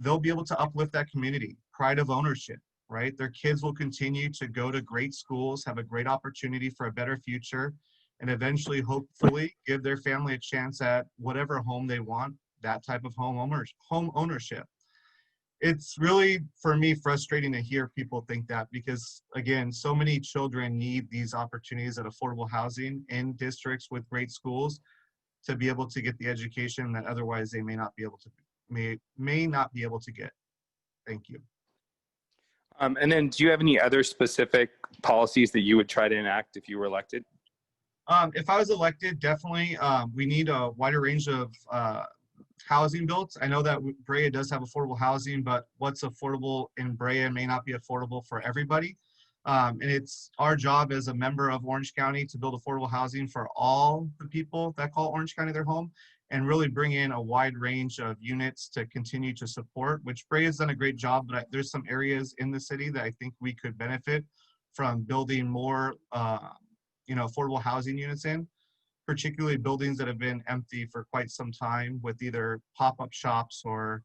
H: they'll be able to uplift that community. Pride of ownership, right? Their kids will continue to go to great schools, have a great opportunity for a better future, and eventually, hopefully, give their family a chance at whatever home they want, that type of home ownership. It's really, for me, frustrating to hear people think that because, again, so many children need these opportunities at affordable housing in districts with great schools to be able to get the education that otherwise they may not be able to get. Thank you.
B: And then do you have any other specific policies that you would try to enact if you were elected?
H: If I was elected, definitely we need a wider range of housing built. I know that Brea does have affordable housing, but what's affordable in Brea may not be affordable for everybody. And it's our job as a member of Orange County to build affordable housing for all the people that call Orange County their home and really bring in a wide range of units to continue to support, which Brea has done a great job, but there's some areas in the city that I think we could benefit from building more affordable housing units in, particularly buildings that have been empty for quite some time with either pop-up shops or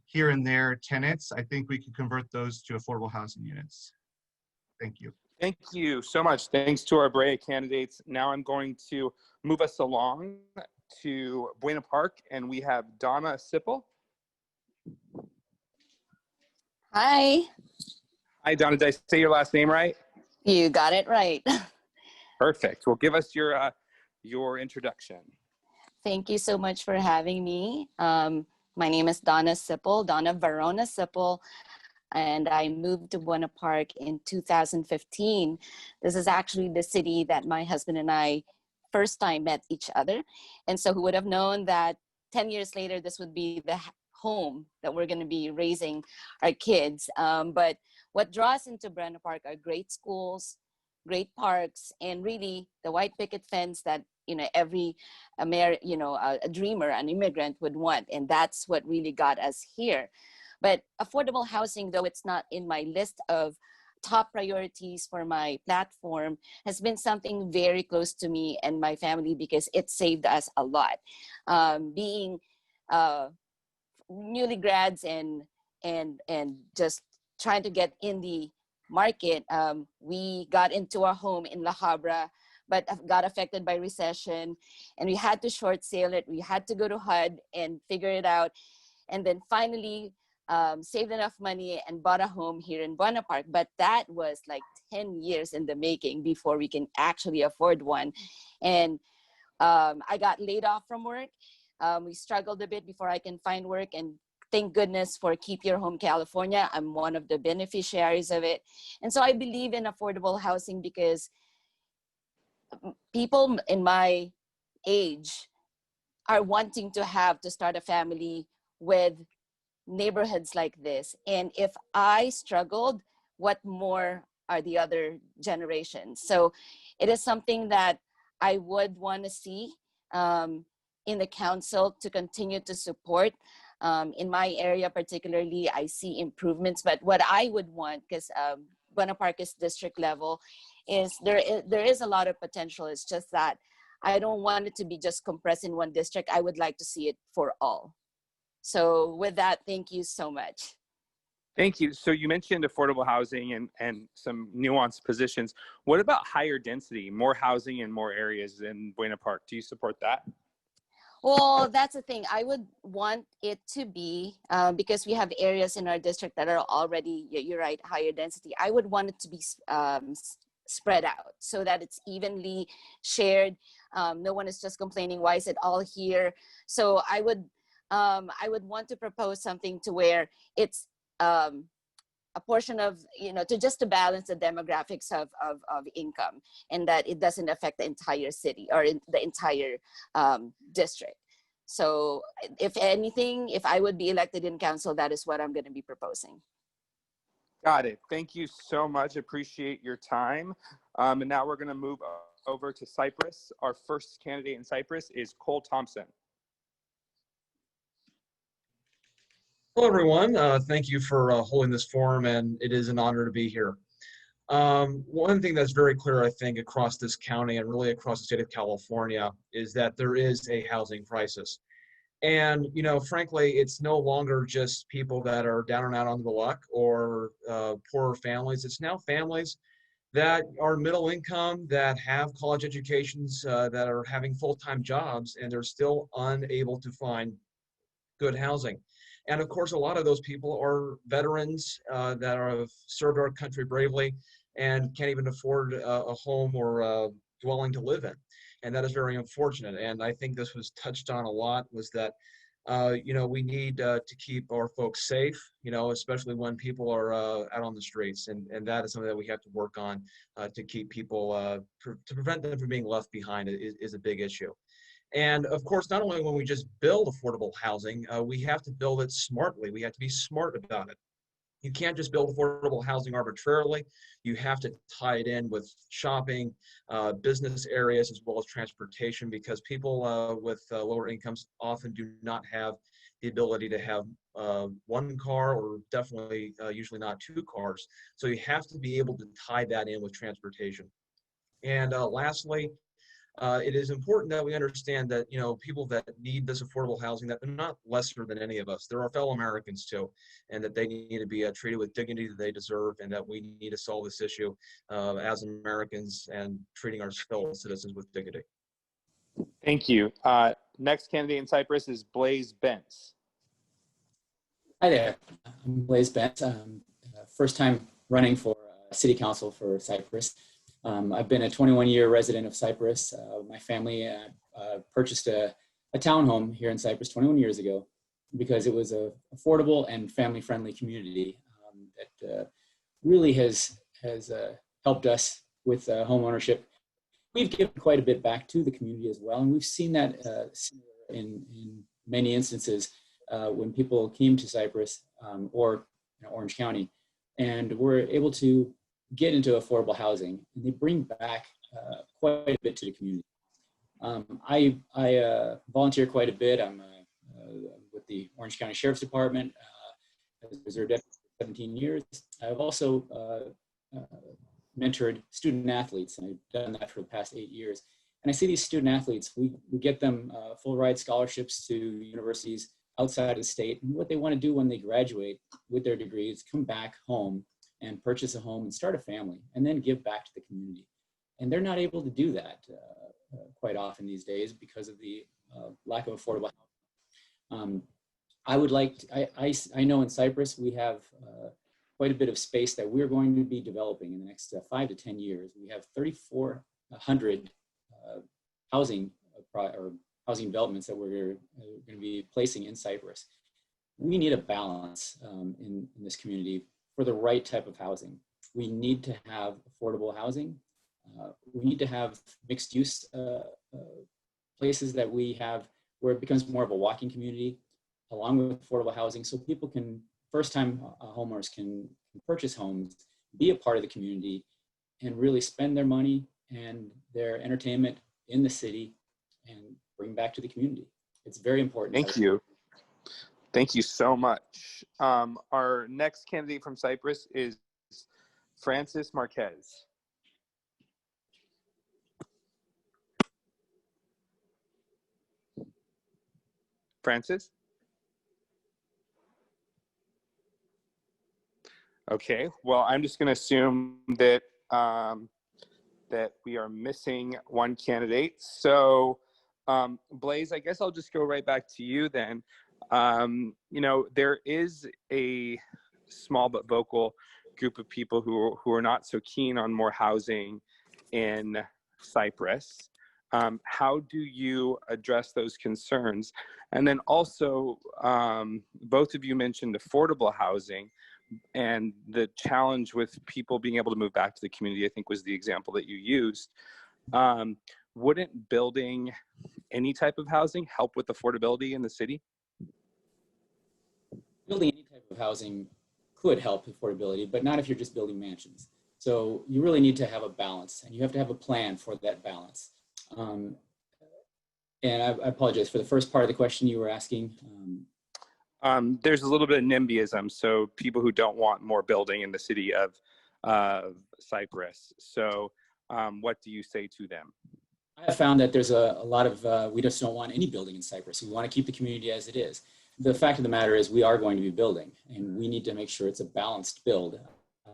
H: here and there tenants. I think we could convert those to affordable housing units. Thank you.
B: Thank you so much. Thanks to our Brea candidates. Now I'm going to move us along to Buena Park, and we have Donna Spl.
J: Hi.
B: Hi, Donna. Did I say your last name right?
J: You got it right.
B: Perfect. Well, give us your introduction.
J: Thank you so much for having me. My name is Donna Spl, Donna Verona Spl, and I moved to Buena Park in 2015. This is actually the city that my husband and I first time met each other. And so who would have known that 10 years later, this would be the home that we're going to be raising our kids. But what draws into Buena Park are great schools, great parks, and really the white picket fence that every a dreamer, an immigrant would want, and that's what really got us here. But affordable housing, though it's not in my list of top priorities for my platform, has been something very close to me and my family because it saved us a lot. Being newly grads and just trying to get in the market, we got into a home in La Habra, but got affected by recession, and we had to short sale it. We had to go to HUD and figure it out, and then finally saved enough money and bought a home here in Buena Park. But that was like 10 years in the making before we can actually afford one. And I got laid off from work. We struggled a bit before I can find work, and thank goodness for Keep Your Home California. I'm one of the beneficiaries of it. And so I believe in affordable housing because people in my age are wanting to start a family with neighborhoods like this. And if I struggled, what more are the other generations? So it is something that I would want to see in the council to continue to support. In my area particularly, I see improvements, but what I would want, because Buena Park is district level, is there is a lot of potential. It's just that I don't want it to be just compressed in one district. I would like to see it for all. So with that, thank you so much.
B: Thank you. So you mentioned affordable housing and some nuanced positions. What about higher density, more housing in more areas in Buena Park? Do you support that?
J: Well, that's the thing. I would want it to be, because we have areas in our district that are already, you're right, higher density. I would want it to be spread out so that it's evenly shared. No one is just complaining, why is it all here? So I would want to propose something to where it's a portion of, to balance the demographics of income, and that it doesn't affect the entire city or the entire district. So if anything, if I would be elected in council, that is what I'm going to be proposing.
B: Got it. Thank you so much. Appreciate your time. And now we're going to move over to Cypress. Our first candidate in Cypress is Cole Thompson.
K: Hello, everyone. Thank you for holding this forum, and it is an honor to be here. One thing that's very clear, I think, across this county and really across the state of California is that there is a housing crisis. And, frankly, it's no longer just people that are down and out on the luck or poorer families. It's now families that are middle income, that have college educations, that are having full-time jobs, and they're still unable to find good housing. And of course, a lot of those people are veterans that have served our country bravely and can't even afford a home or a dwelling to live in. And that is very unfortunate. And I think this was touched on a lot, was that, we need to keep our folks safe, especially when people are out on the streets. And that is something that we have to work on to keep people, to prevent them from being left behind is a big issue. And of course, not only when we just build affordable housing, we have to build it smartly. We have to be smart about it. You can't just build affordable housing arbitrarily. You have to tie it in with shopping, business areas, as well as transportation, because people with lower incomes often do not have the ability to have one car, or definitely usually not two cars. So you have to be able to tie that in with transportation. And lastly, it is important that we understand that, people that need this affordable housing, that they're not lesser than any of us. They're our fellow Americans too, and that they need to be treated with dignity that they deserve, and that we need to solve this issue as Americans and treating our fellow citizens with dignity.
B: Thank you. Next candidate in Cypress is Bhence.
L: Hi there, I'm Bhence. First time running for City Council for Cypress. I've been a 21-year resident of Cypress. My family purchased a townhome here in Cypress 21 years ago because it was an affordable and family-friendly community that really has helped us with home ownership. We've given quite a bit back to the community as well, and we've seen that in many instances when people came to Cypress or Orange County, and were able to get into affordable housing, and they bring back quite a bit to the community. I volunteer quite a bit. I'm with the Orange County Sheriff's Department as reserve deputy for 17 years. I've also mentored student athletes, and I've done that for the past 8 years. And I see these student athletes, we get them full ride scholarships to universities outside of the state. And what they want to do when they graduate with their degrees, come back home and purchase a home and start a family, and then give back to the community. And they're not able to do that quite often these days because of the lack of affordable housing. I would like to, I know in Cypress we have quite a bit of space that we're going to be developing in the next 5 to 10 years. We have 3,400 housing developments that we're going to be placing in Cypress. We need a balance in this community for the right type of housing. We need to have affordable housing. We need to have mixed use places that we have where it becomes more of a walking community along with affordable housing, so people can, first-time homeowners can purchase homes, be a part of the community, and really spend their money and their entertainment in the city and bring back to the community. It's very important.
B: Thank you. Thank you so much. Our next candidate from Cypress is Francis Marquez. Francis? Okay, well, I'm just going to assume that that we are missing one candidate. So, Blaze, I guess I'll just go right back to you then. You know, there is a small but vocal group of people who are not so keen on more housing in Cypress. How do you address those concerns? And then also, both of you mentioned affordable housing, and the challenge with people being able to move back to the community, I think, was the example that you used. Wouldn't building any type of housing help with affordability in the city?
L: Building any type of housing could help affordability, but not if you're just building mansions. So you really need to have a balance, and you have to have a plan for that balance. And I apologize for the first part of the question you were asking.
B: There's a little bit of NIMBYism, so people who don't want more building in the city of Cypress. So what do you say to them?
L: I have found that there's a lot of, we just don't want any building in Cypress. We want to keep the community as it is. The fact of the matter is we are going to be building, and we need to make sure it's a balanced build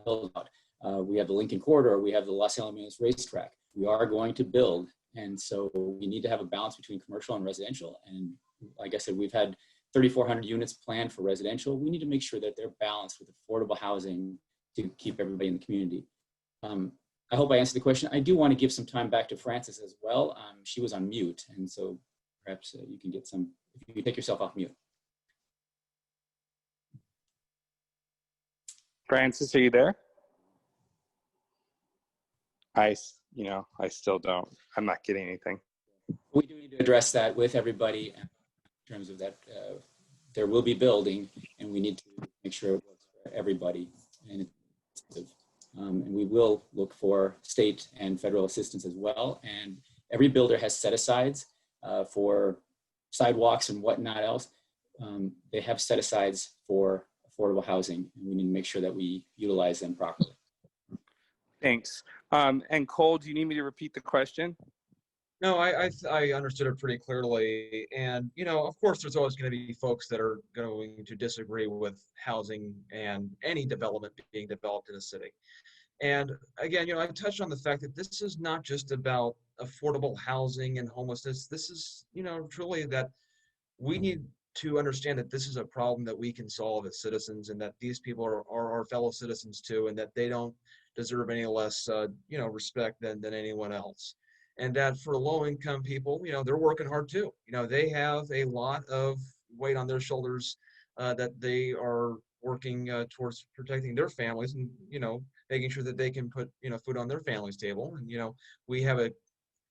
L: out. We have the Lincoln Corridor, we have the Los Alamitos racetrack. We are going to build, and so we need to have a balance between commercial and residential. And like I said, we've had 3,400 units planned for residential. We need to make sure that they're balanced with affordable housing to keep everybody in the community. I hope I answered the question. I do want to give some time back to Frances as well. She was on mute, and so perhaps you can get some, if you can take yourself off mute.
B: Francis, are you there? I still don't. I'm not getting anything.
L: We do need to address that with everybody in terms of that. There will be building, and we need to make sure it works for everybody. And we will look for state and federal assistance as well. And every builder has set-asides for sidewalks and whatnot else. They have set-asides for affordable housing, and we need to make sure that we utilize them properly.
B: Thanks. And Cole, do you need me to repeat the question?
K: No, I understood it pretty clearly. And, you know, of course, there's always going to be folks that are going to disagree with housing and any development being developed in a city. And again, you know, I touched on the fact that this is not just about affordable housing and homelessness. This is, you know, truly that we need to understand that this is a problem that we can solve as citizens, and that these people are our fellow citizens too, and that they don't deserve any less, you know, respect than anyone else. And that for low-income people, you know, they're working hard too. You know, they have a lot of weight on their shoulders that they are working towards protecting their families and, you know, making sure that they can put, you know, food on their family's table. And, you know, we have a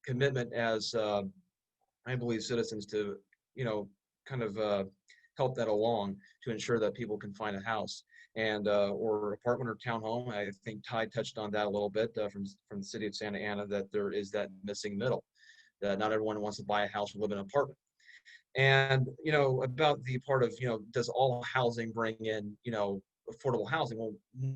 K: commitment as, I believe, citizens to, you know, kind of help that along to ensure that people can find a house and or apartment or townhome. I think Ty touched on that a little bit from the city of Santa Ana, that there is that missing middle, that not everyone wants to buy a house or live in an apartment. And, about the part of, does all housing bring in, affordable housing? Well,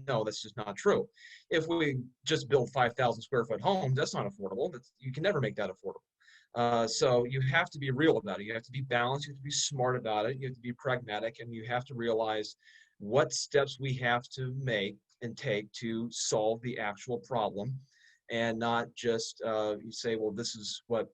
K: no, that's just not true. If we just build 5,000 square foot homes, that's not affordable. You can never make that affordable. So you have to be real about it. You have to be balanced. You have to be smart about it. You have to be pragmatic, and you have to realize what steps we have to make and take to solve the actual problem, and not just you say, well, this is what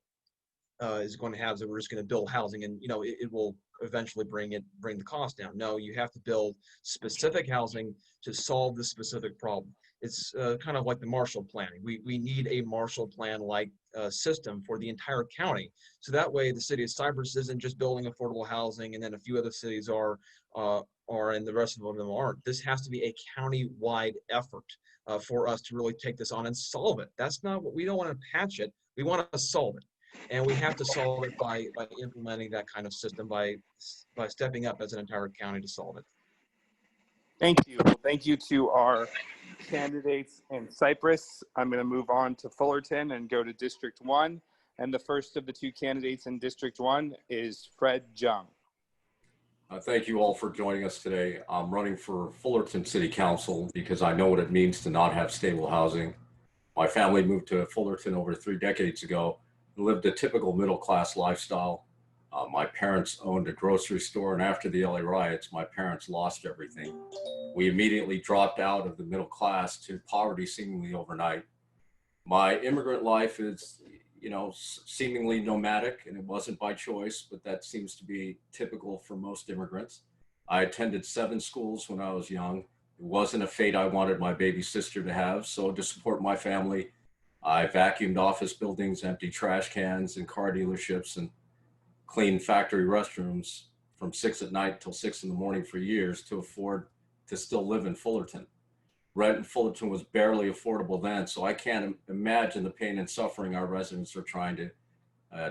K: is going to happen, so we're just going to build housing, and it will eventually bring the cost down. No, you have to build specific housing to solve the specific problem. It's kind of like the Marshall Plan. We need a Marshall Plan like system for the entire county, so that way the city of Cypress isn't just building affordable housing and then a few other cities are and the rest of them aren't. This has to be a county-wide effort for us to really take this on and solve it. That's not what we don't want to patch it. We want to solve it. And we have to solve it by implementing that kind of system, by stepping up as an entire county to solve it.
B: Thank you. Well, thank you to our candidates in Cypress. I'm going to move on to Fullerton and go to District 1. And the first of the two candidates in District 1 is Fred Jung.
M: Thank you all for joining us today. I'm running for Fullerton City Council because I know what it means to not have stable housing. My family moved to Fullerton over 3 decades ago and lived a typical middle-class lifestyle. My parents owned a grocery store, and after the LA riots, my parents lost everything. We immediately dropped out of the middle class to poverty seemingly overnight. My immigrant life is, seemingly nomadic, and it wasn't by choice, but that seems to be typical for most immigrants. I attended 7 schools when I was young. It wasn't a fate I wanted my baby sister to have, so to support my family, I vacuumed office buildings, emptied trash cans and car dealerships, and cleaned factory restrooms from 6 at night till 6 in the morning for years to afford to still live in Fullerton. Rent in Fullerton was barely affordable then, so I can't imagine the pain and suffering our residents are trying to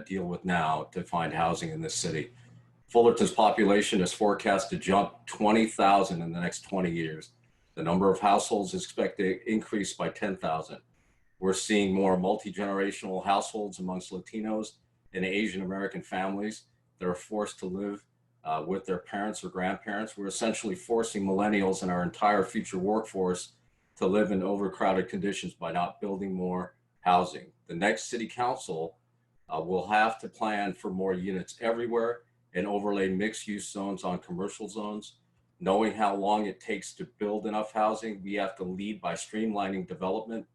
M: deal with now to find housing in this city. Fullerton's population is forecast to jump 20,000 in the next 20 years. The number of households is expected to increase by 10,000. We're seeing more multi-generational households amongst Latinos and Asian American families that are forced to live with their parents or grandparents. We're essentially forcing millennials and our entire future workforce to live in overcrowded conditions by not building more housing. The next city council will have to plan for more units everywhere and overlay mixed-use zones on commercial zones. Knowing how long it takes to build enough housing, we have to lead by streamlining development.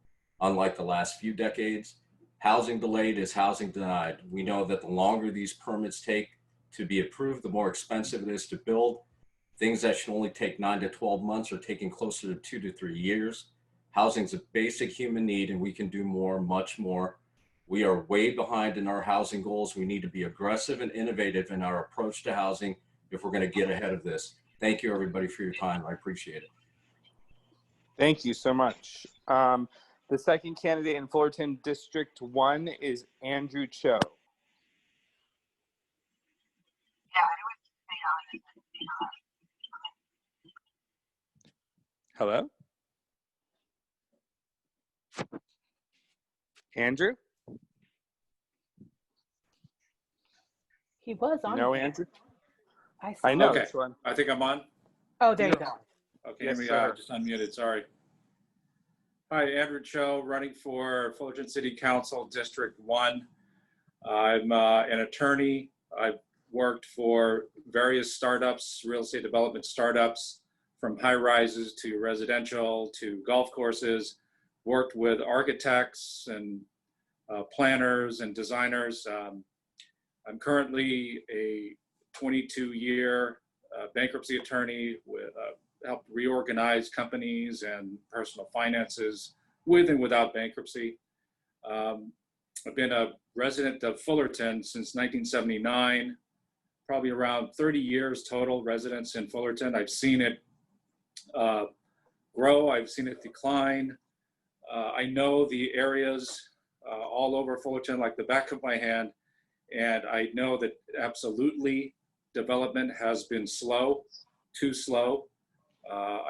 M: Unlike the last few decades, housing delayed is housing denied. We know that the longer these permits take to be approved, the more expensive it is to build. Things that should only take 9 to 12 months are taking closer to 2 to 3 years. Housing is a basic human need, and we can do more, much more. We are way behind in our housing goals. We need to be aggressive and innovative in our approach to housing if we're going to get ahead of this. Thank you, everybody, for your time. I appreciate it.
B: Thank you so much. The second candidate in Fullerton District 1 is Andrew Cho. Hello? Andrew?
A: He was on.
B: No, Andrew?
A: I
B: know.
N: Okay.
B: One.
N: I think I'm on.
A: Oh, there you go.
N: Okay,
B: Yes,
N: let me
B: sir.
N: just unmuted, sorry. Hi, Andrew Cho, running for Fullerton City Council, District 1. I'm an attorney. I've worked for various startups, real estate development startups, from high rises to residential to golf courses, worked with architects and planners and designers. I'm currently a 22-year bankruptcy attorney with helped reorganize companies and personal finances with and without bankruptcy. I've been a resident of Fullerton since 1979, probably around 30 years total residence in Fullerton. I've seen it grow, I've seen it decline. I know the areas all over Fullerton like the back of my hand, and I know that absolutely development has been slow, too slow.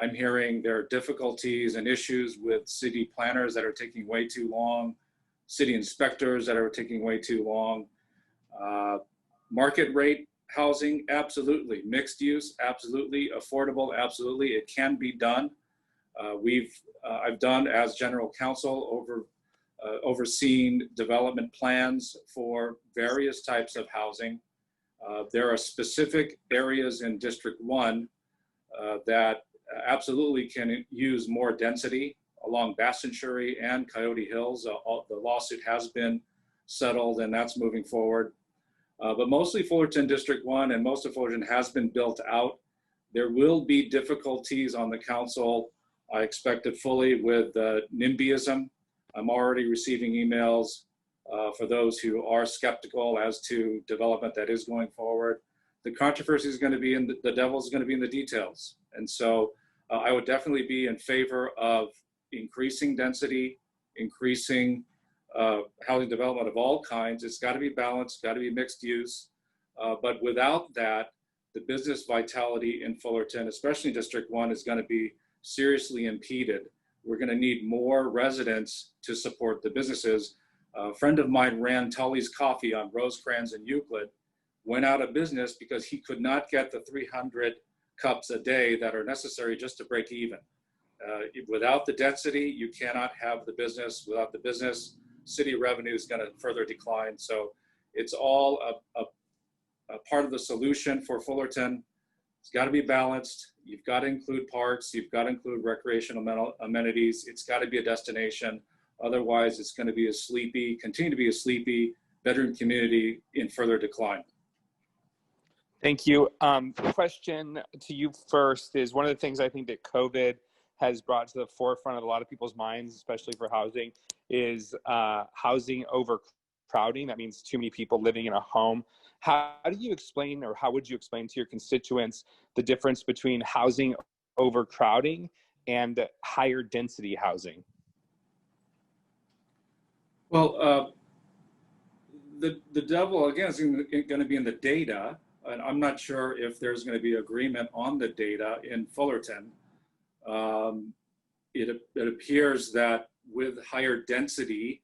N: I'm hearing there are difficulties and issues with city planners that are taking way too long, city inspectors that are taking way too long. Market rate housing, absolutely. Mixed use, absolutely. Affordable, absolutely. It can be done. I've done as general counsel overseen development plans for various types of housing. There are specific areas in District 1 that absolutely can use more density along Bassentry and Coyote Hills. The lawsuit has been settled and that's moving forward. But mostly Fullerton District 1 and most of Fullerton has been built out. There will be difficulties on the council, I expect it fully, with NIMBYism. I'm already receiving emails for those who are skeptical as to development that is going forward. The controversy is going to be in the devil is going to be in the details. And so I would definitely be in favor of increasing density, increasing housing development of all kinds. It's got to be balanced, got to be mixed use. But without that, the business vitality in Fullerton, especially in District 1, is going to be seriously impeded. We're going to need more residents to support the businesses. A friend of mine ran Tully's Coffee on Rosecrans and Euclid, went out of business because he could not get the 300 cups a day that are necessary just to break even. Without the density, you cannot have the business. Without the business, city revenue is going to further decline. So it's all a part of the solution for Fullerton. It's got to be balanced. You've got to include parks. You've got to include recreational amenities. It's got to be a destination. Otherwise, it's going to be continue to be a sleepy bedroom community in further decline.
B: Thank you. Question to you first is, one of the things I think that COVID has brought to the forefront of a lot of people's minds, especially for housing, is housing overcrowding. That means too many people living in a home. How do you explain, or how would you explain to your constituents the difference between housing overcrowding and higher density housing?
N: Well, the devil, again, is going to be in the data. And I'm not sure if there's going to be agreement on the data in Fullerton. It appears that with higher density,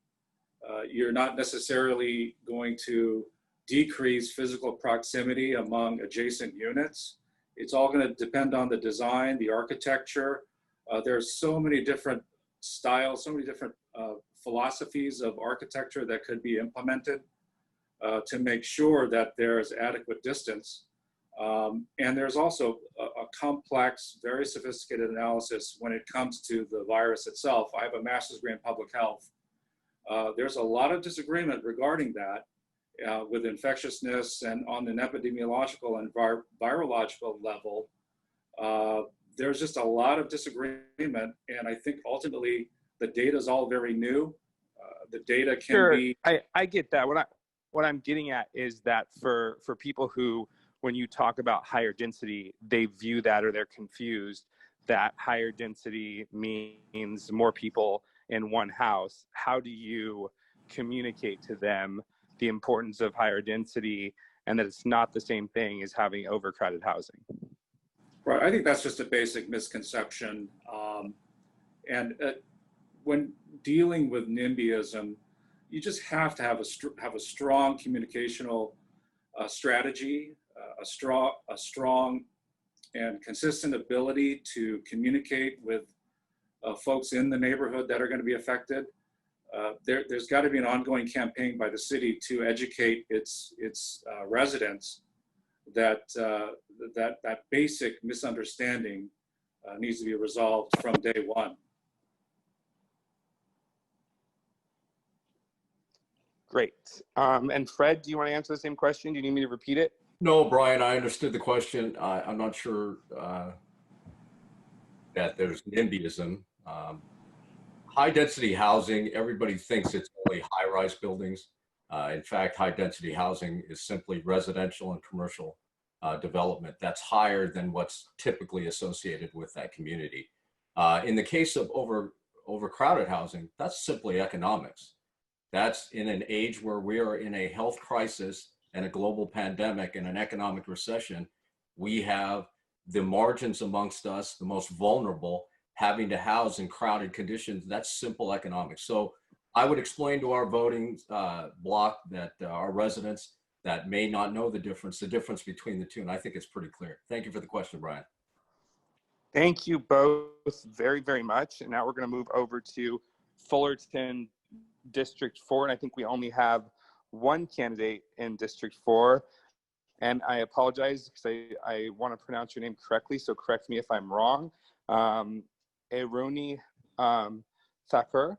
N: you're not necessarily going to decrease physical proximity among adjacent units. It's all going to depend on the design, the architecture. There's so many different styles, so many different philosophies of architecture that could be implemented to make sure that there's adequate distance. And there's also a complex, very sophisticated analysis when it comes to the virus itself. I have a master's degree in public health. There's a lot of disagreement regarding that with infectiousness, and on an epidemiological and virological level. There's just a lot of disagreement, and I think ultimately the data is all very new. The data can be.
B: I get that. What I'm getting at is that for people who, when you talk about higher density, they view that, or they're confused that higher density means more people in one house. How do you communicate to them the importance of higher density, and that it's not the same thing as having overcrowded housing?
N: Right, I think that's just a basic misconception. When dealing with NIMBYism, you just have to have a strong communicational strategy, a strong and consistent ability to communicate with folks in the neighborhood that are going to be affected. There's got to be an ongoing campaign by the city to educate its residents that that basic misunderstanding needs to be resolved from day one.
B: Great. And Fred, do you want to answer the same question? Do you need me to repeat it?
M: No, Brian, I understood the question. I'm not sure that there's NIMBYism. High density housing, everybody thinks it's only high-rise buildings. In fact, high density housing is simply residential and commercial development that's higher than what's typically associated with that community. In the case of overcrowded housing, that's simply economics. That's in an age where we are in a health crisis and a global pandemic and an economic recession. We have the margins amongst us, the most vulnerable, having to house in crowded conditions. That's simple economics. So I would explain to our voting bloc that our residents that may not know the difference between the two. And I think it's pretty clear. Thank you for the question, Brian.
B: Thank you both very, very much. And now we're going to move over to Fullerton District 4. And I think we only have one candidate in District 4. And I apologize because I want to pronounce your name correctly. So correct me if I'm wrong. Aruni Thakur.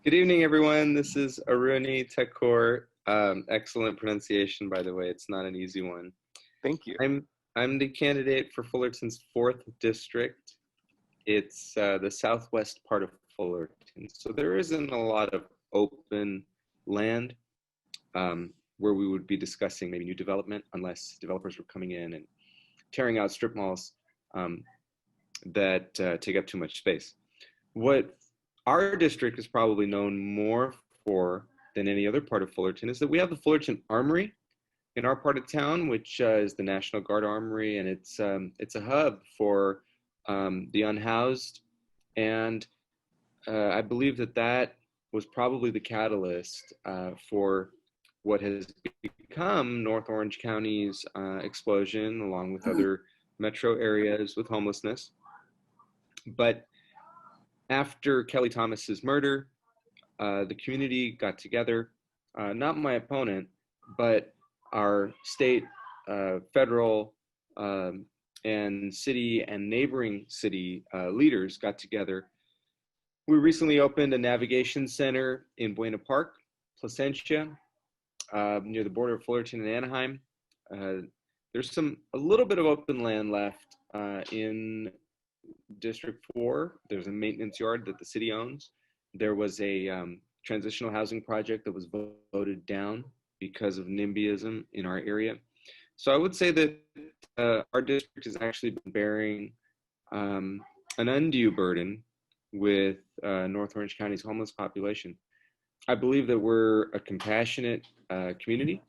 O: Good evening, everyone. This is Aruni Thakur. Excellent pronunciation, by the way. It's not an easy one.
B: Thank you.
O: I'm the candidate for Fullerton's 4th district. It's the southwest part of Fullerton. So there isn't a lot of open land where we would be discussing maybe new development unless developers were coming in and tearing out strip malls that take up too much space. What our district is probably known more for than any other part of Fullerton is that we have the Fullerton Armory in our part of town, which is the National Guard Armory, and it's a hub for the unhoused. And I believe that was probably the catalyst for what has become North Orange County's explosion, along with other metro areas with homelessness. But after Kelly Thomas's murder, the community got together, not my opponent, but our state, federal, and city and neighboring city leaders got together. We recently opened a navigation center in Buena Park, Placentia, near the border of Fullerton and Anaheim. There's a little bit of open land left in District 4. There's a maintenance yard that the city owns. There was a transitional housing project that was voted down because of NIMBYism in our area. So I would say that our district has actually been bearing an undue burden with North Orange County's homeless population. I believe that we're a compassionate community,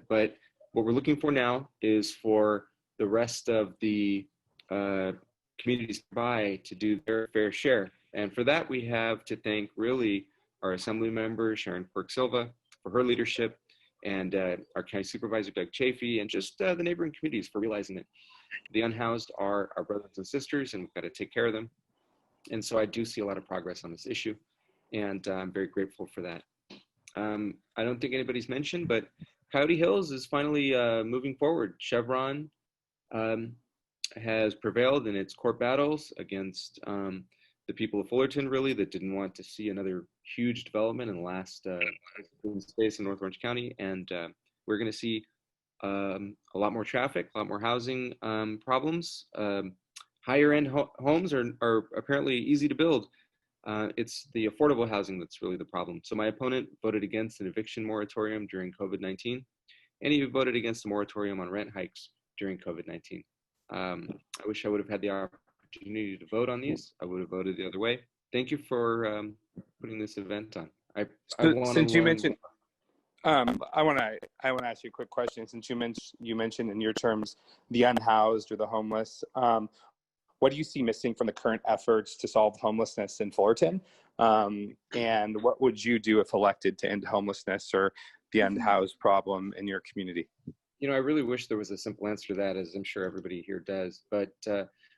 O: but what we're looking for now is for the rest of the communities nearby to do their fair share. And for that, we have to thank really our Assembly member, Sharon Quirk-Silva, for her leadership, and our County Supervisor, Doug Chafee, and just the neighboring communities for realizing that the unhoused are our brothers and sisters, and we've got to take care of them. And so I do see a lot of progress on this issue, and I'm very grateful for that. I don't think anybody's mentioned, but Coyote Hills is finally moving forward. Chevron has prevailed in its court battles against the people of Fullerton, really, that didn't want to see another huge development in the last space in North Orange County. And we're going to see a lot more traffic, a lot more housing problems. Higher end homes are apparently easy to build. It's the affordable housing that's really the problem. So my opponent voted against an eviction moratorium during COVID-19, and he voted against a moratorium on rent hikes during COVID-19. I wish I would have had the opportunity to vote on these. I would have voted the other way. Thank you for putting this event on.
B: Since you mentioned, I want to ask you a quick question. Since you mentioned in your terms the unhoused or the homeless, what do you see missing from the current efforts to solve homelessness in Fullerton? And what would you do if elected to end homelessness or the unhoused problem in your community?
O: You know, I really wish there was a simple answer to that, as I'm sure everybody here does. But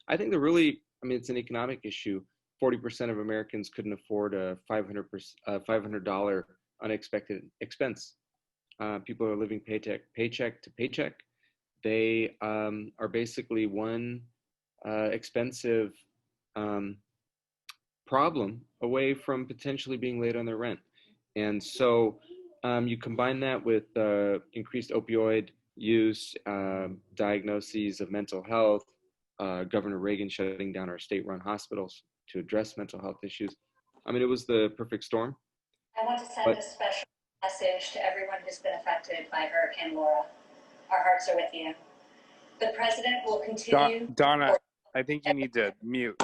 O: I think it's an economic issue. 40% of Americans couldn't afford a $500 unexpected expense. People are living paycheck to paycheck. They are basically one expensive problem away from potentially being late on their rent. And so you combine that with increased opioid use, diagnoses of mental health, Governor Reagan shutting down our state-run hospitals to address mental health issues. I mean, it was the perfect storm.
P: I want to send a special message to everyone who's been affected by Hurricane Laura. Our hearts are with you. The president will continue.
B: Donna, I think you need to mute.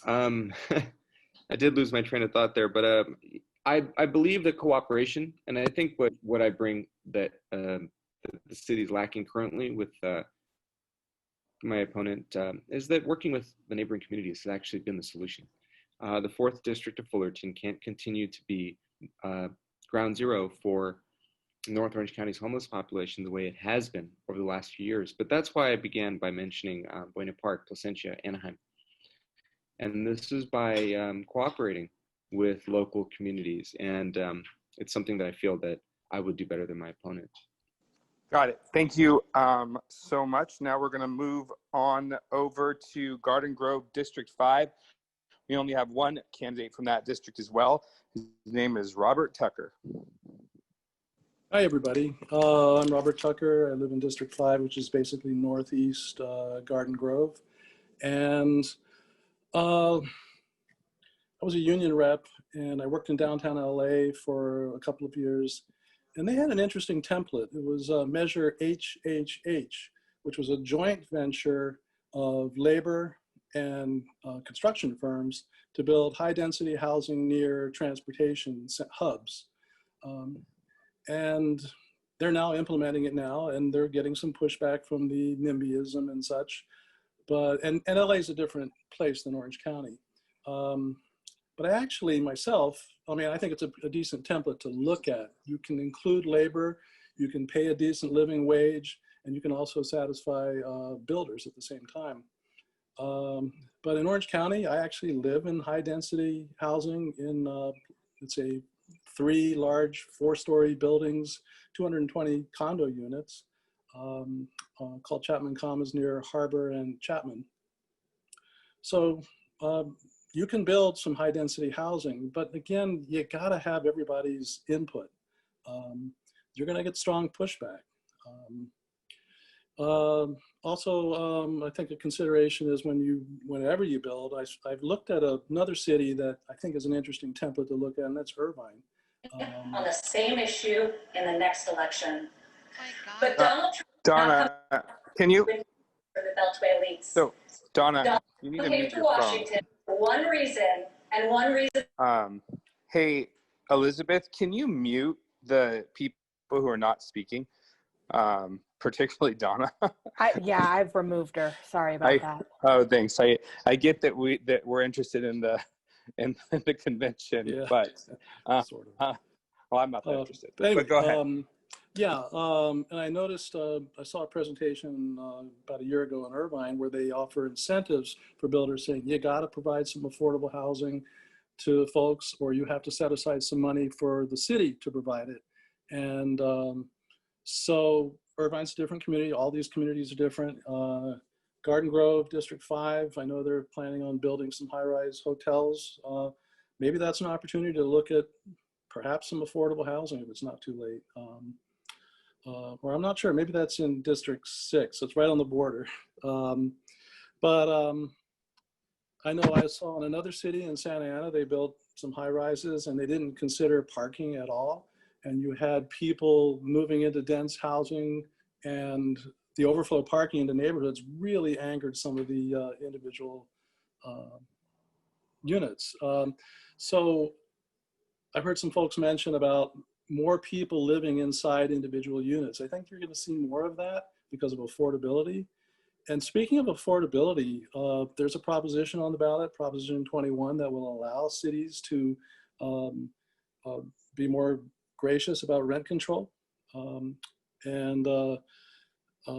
O: I did lose my train of thought there, but I believe that cooperation, and I think what I bring that the city's lacking currently with my opponent is that working with the neighboring communities has actually been the solution. The 4th District of Fullerton can't continue to be ground zero for North Orange County's homeless population the way it has been over the last few years. But that's why I began by mentioning Buena Park, Placentia, Anaheim. And this is by cooperating with local communities. And it's something that I feel that I would do better than my opponent.
B: Got it. Thank you so much. Now we're going to move on over to Garden Grove District 5. We only have one candidate from that district as well. His name is Robert Tucker.
Q: Hi, everybody. I'm Robert Tucker. I live in District 5, which is basically northeast Garden Grove. And I was a union rep, and I worked in downtown LA for a couple of years. And they had an interesting template. It was Measure HHH, which was a joint venture of labor and construction firms to build high-density housing near transportation hubs. And they're now implementing it now, and they're getting some pushback from the NIMBYism and such. But and LA is a different place than Orange County. But I actually myself, I mean, I think it's a decent template to look at. You can include labor, you can pay a decent living wage, and you can also satisfy builders at the same time. But in Orange County, I actually live in high density housing in, let's say, 3 large 4-story buildings, 220 condo units called Chapman Commons near Habra and Chapman. So you can build some high density housing, but again, you gotta have everybody's input. You're gonna get strong pushback. Also, I think a consideration is whenever you build, I've looked at another city that I think is an interesting template to look at, and that's Irvine.
P: On the same issue in the next election. But Donald Trump
B: Donna, can you?
P: For the Beltway elites.
B: So, Donna, you need to
P: came
B: mute
P: to
B: your
P: Washington for one reason and one reason.
B: Hey, Elizabeth, can you mute the people who are not speaking? Particularly Donna.
A: Yeah, I've removed her. Sorry about that.
B: Oh, thanks. I get that we're interested in the convention, yeah. But sort of. Well, I'm not that interested.
Q: But anyway,
B: but go ahead.
Q: Yeah, and I noticed I saw a presentation about a year ago in Irvine where they offer incentives for builders, saying you got to provide some affordable housing to folks, or you have to set aside some money for the city to provide it. And so Irvine's a different community. All these communities are different. Garden Grove, District 5, I know they're planning on building some high-rise hotels. Maybe that's an opportunity to look at perhaps some affordable housing if it's not too late. Or I'm not sure, maybe that's in District 6. It's right on the border. But I know I saw in another city in Santa Ana, they built some high-rises and they didn't consider parking at all. And you had people moving into dense housing, and the overflow parking into neighborhoods really angered some of the individual units. So I've heard some folks mention about more people living inside individual units. I think you're going to see more of that because of affordability. And speaking of affordability, there's a proposition on the ballot, Proposition 21, that will allow cities to be more gracious about rent control.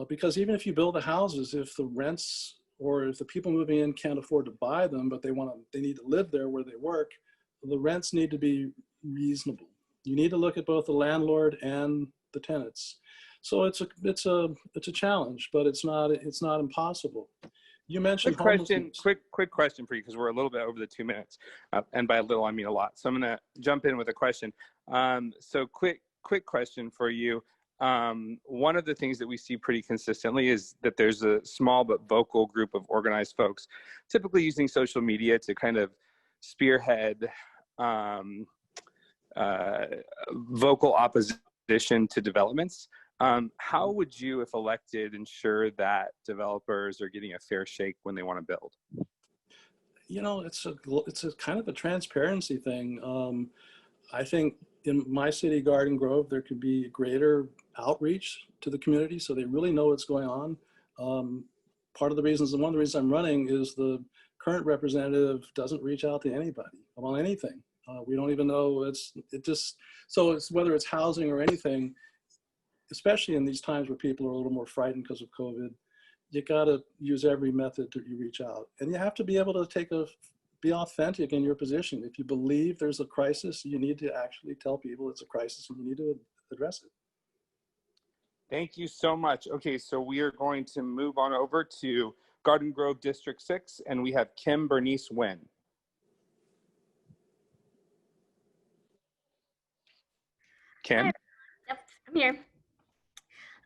Q: Because even if you build the houses, if the rents or if the people moving in can't afford to buy them, but they need to live there where they work, the rents need to be reasonable. You need to look at both the landlord and the tenants. So it's a challenge, but it's not impossible. You mentioned
B: quick question for you, because we're a little bit over the 2 minutes, and by a little I mean a lot. So I'm gonna jump in with a question. So quick question for you. One of the things that we see pretty consistently is that there's a small but vocal group of organized folks, typically using social media to kind of spearhead vocal opposition to developments. How would you, if elected, ensure that developers are getting a fair shake when they want to build?
Q: You know, it's a kind of a transparency thing. I think in my city, Garden Grove, there could be greater outreach to the community so they really know what's going on. One of the reasons I'm running is the current representative doesn't reach out to anybody about anything. We don't even know, so it's whether it's housing or anything, especially in these times where people are a little more frightened because of COVID, you gotta use every method that you reach out. And you have to be able to be authentic in your position. If you believe there's a crisis, you need to actually tell people it's a crisis and you need to address it.
B: Thank you so much. Okay, so we are going to move on over to Garden Grove District 6, and we have Kim Bernice Nguyen. Kim?
R: Hi. Yep, I'm here.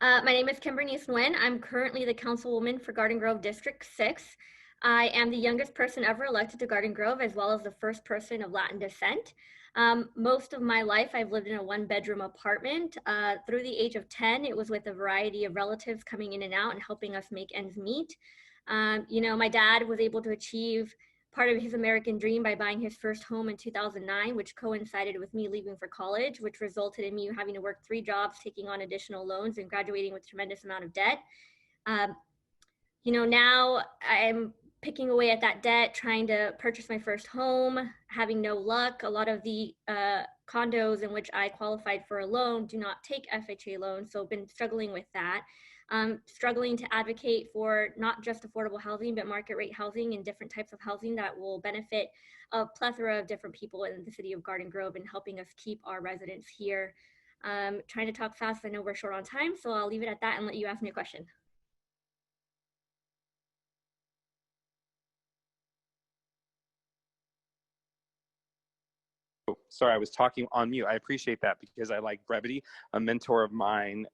R: My name is Kim Bernice Nguyen. I'm currently the councilwoman for Garden Grove District 6. I am the youngest person ever elected to Garden Grove, as well as the first person of Latin descent. Most of my life, I've lived in a one-bedroom apartment. Through the age of 10, it was with a variety of relatives coming in and out and helping us make ends meet. You know, my dad was able to achieve part of his American dream by buying his first home in 2009, which coincided with me leaving for college, which resulted in me having to work 3 jobs, taking on additional loans, and graduating with a tremendous amount of debt. You know, now I'm picking away at that debt, trying to purchase my first home, having no luck. A lot of the condos in which I qualified for a loan do not take FHA loans, so I've been struggling with that. Struggling to advocate for not just affordable housing, but market rate housing and different types of housing that will benefit a plethora of different people in the city of Garden Grove and helping us keep our residents here. Trying to talk fast, I know we're short on time, so I'll leave it at that and let you ask me a question.
B: Sorry, I was talking on mute. I appreciate that because I like brevity. A mentor of mine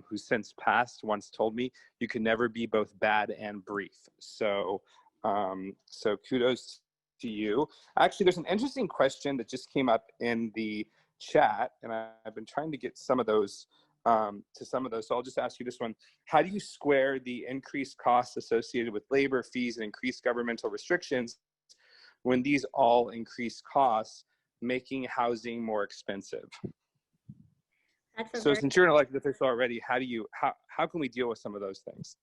B: who's since passed once told me you can never be both bad and brief. So, so kudos to you. Actually, there's an interesting question that just came up in the chat, and I've been trying to get some of those So I'll just ask you this one. How do you square the increased costs associated with labor fees and increased governmental restrictions when these all increase costs, making housing more expensive? So since you're an elected official already, how can we deal with some of those things?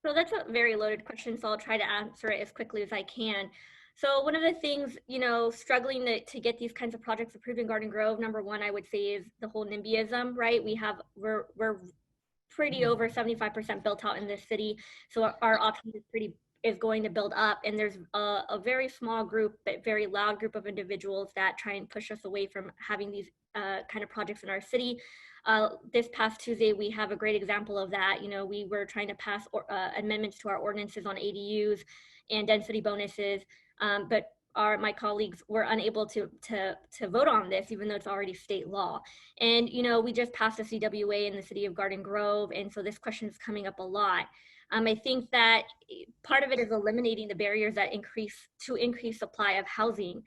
R: So that's a very loaded question, so I'll try to answer it as quickly as I can. So one of the things, you know, struggling to get these kinds of projects approved in Garden Grove, number one, I would say, is the whole NIMBYism, right? We're pretty over 75% built out in this city, so our option is going to build up, and there's a very small group, but very loud group of individuals that try and push us away from having these kind of projects in our city. This past Tuesday, we have a great example of that. You know, we were trying to pass amendments to our ordinances on ADUs and density bonuses, but my colleagues were unable to vote on this, even though it's already state law. And, you know, we just passed a CWA in the city of Garden Grove, and so this question is coming up a lot. I think that part of it is eliminating the barriers that increase supply of housing.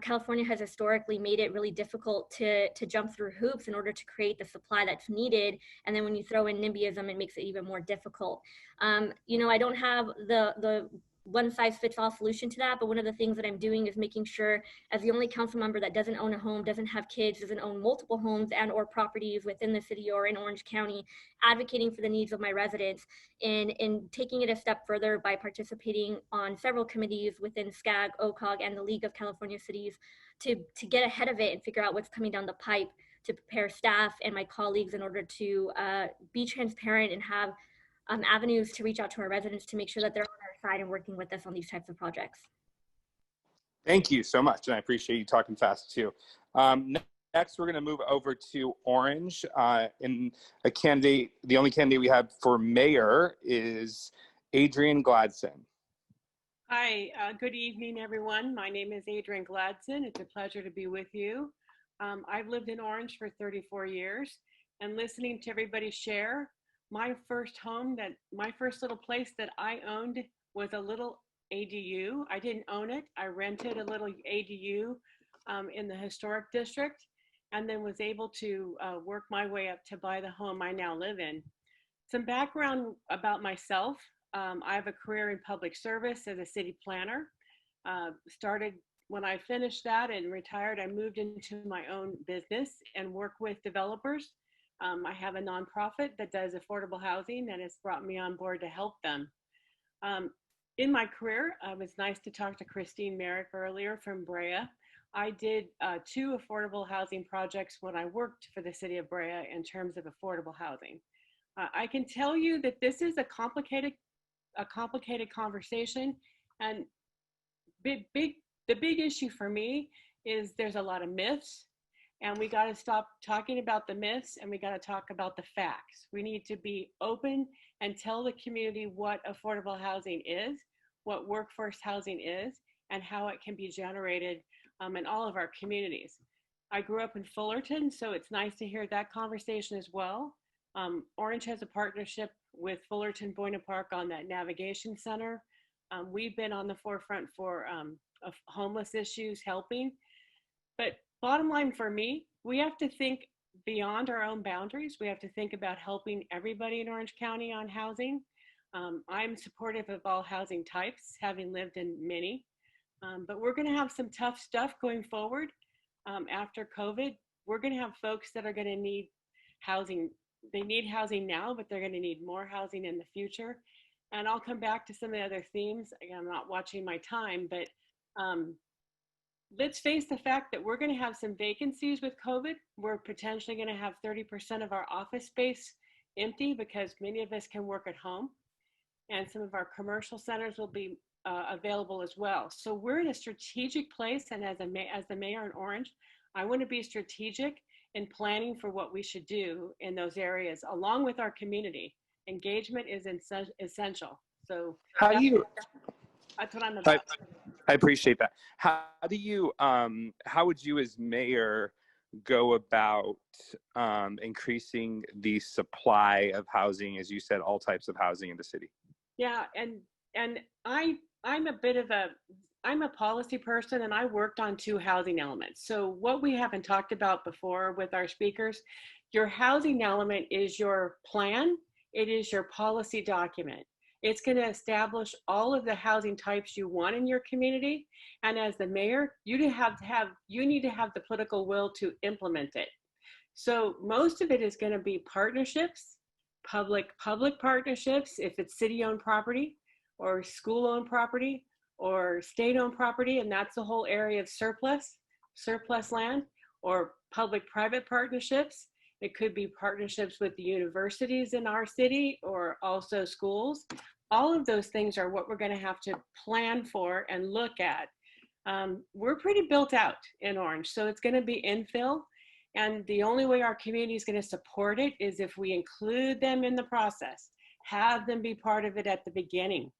R: California has historically made it really difficult to jump through hoops in order to create the supply that's needed. And then when you throw in NIMBYism, it makes it even more difficult. You know, I don't have the one-size-fits-all solution to that, but one of the things that I'm doing is making sure, as the only council member that doesn't own a home, doesn't have kids, doesn't own multiple homes and or properties within the city or in Orange County, advocating for the needs of my residents and taking it a step further by participating on several committees within SCAG, OCOG, and the League of California Cities to get ahead of it and figure out what's coming down the pipe, to prepare staff and my colleagues in order to be transparent and have avenues to reach out to our residents to make sure that they're on our side and working with us on these types of projects.
B: Thank you so much, and I appreciate you talking fast too. Next, we're going to move over to Orange. And the only candidate we have for mayor is Adrienne Gladson.
S: Hi, good evening, everyone. My name is Adrienne Gladson. It's a pleasure to be with you. I've lived in Orange for 34 years, and listening to everybody share, my first little place that I owned was a little ADU. I didn't own it. I rented a little ADU in the historic district, and then was able to work my way up to buy the home I now live in. Some background about myself. I have a career in public service as a city planner. Started when I finished that and retired, I moved into my own business and work with developers. I have a nonprofit that does affordable housing that has brought me on board to help them. In my career, it was nice to talk to Christine Marick earlier from Brea. I did 2 affordable housing projects when I worked for the city of Brea in terms of affordable housing. I can tell you that this is a complicated conversation, and the big issue for me is there's a lot of myths, and we got to stop talking about the myths, and we got to talk about the facts. We need to be open and tell the community what affordable housing is, what workforce housing is, and how it can be generated in all of our communities. I grew up in Fullerton, so it's nice to hear that conversation as well. Orange has a partnership with Fullerton Buena Park on that navigation center. We've been on the forefront for of homeless issues, helping. But bottom line for me, we have to think beyond our own boundaries. We have to think about helping everybody in Orange County on housing. I'm supportive of all housing types, having lived in many. But we're going to have some tough stuff going forward after COVID. We're going to have folks that are going to need housing. They need housing now, but they're going to need more housing in the future. And I'll come back to some of the other themes. Again, I'm not watching my time, but let's face the fact that we're going to have some vacancies with COVID. We're potentially going to have 30% of our office space empty because many of us can work at home. And some of our commercial centers will be available as well. So we're in a strategic place, and as the mayor in Orange, I want to be strategic in planning for what we should do in those areas, along with our community. Engagement is essential. So
B: how do you?
S: That's what I'm about.
B: I appreciate that. How do you? How would you, as mayor, go about increasing the supply of housing, as you said, all types of housing in the city?
S: Yeah, and I'm a bit of I'm a policy person, and I worked on 2 housing elements. So what we haven't talked about before with our speakers, your housing element is your plan. It is your policy document. It's going to establish all of the housing types you want in your community. And as the mayor, you need to have the political will to implement it. So most of it is going to be partnerships, public partnerships, if it's city-owned property or school-owned property or state-owned property, and that's the whole area of surplus land, or public-private partnerships. It could be partnerships with the universities in our city or also schools. All of those things are what we're going to have to plan for and look at. We're pretty built out in Orange, so it's going to be infill. And the only way our community is going to support it is if we include them in the process, have them be part of it at the beginning,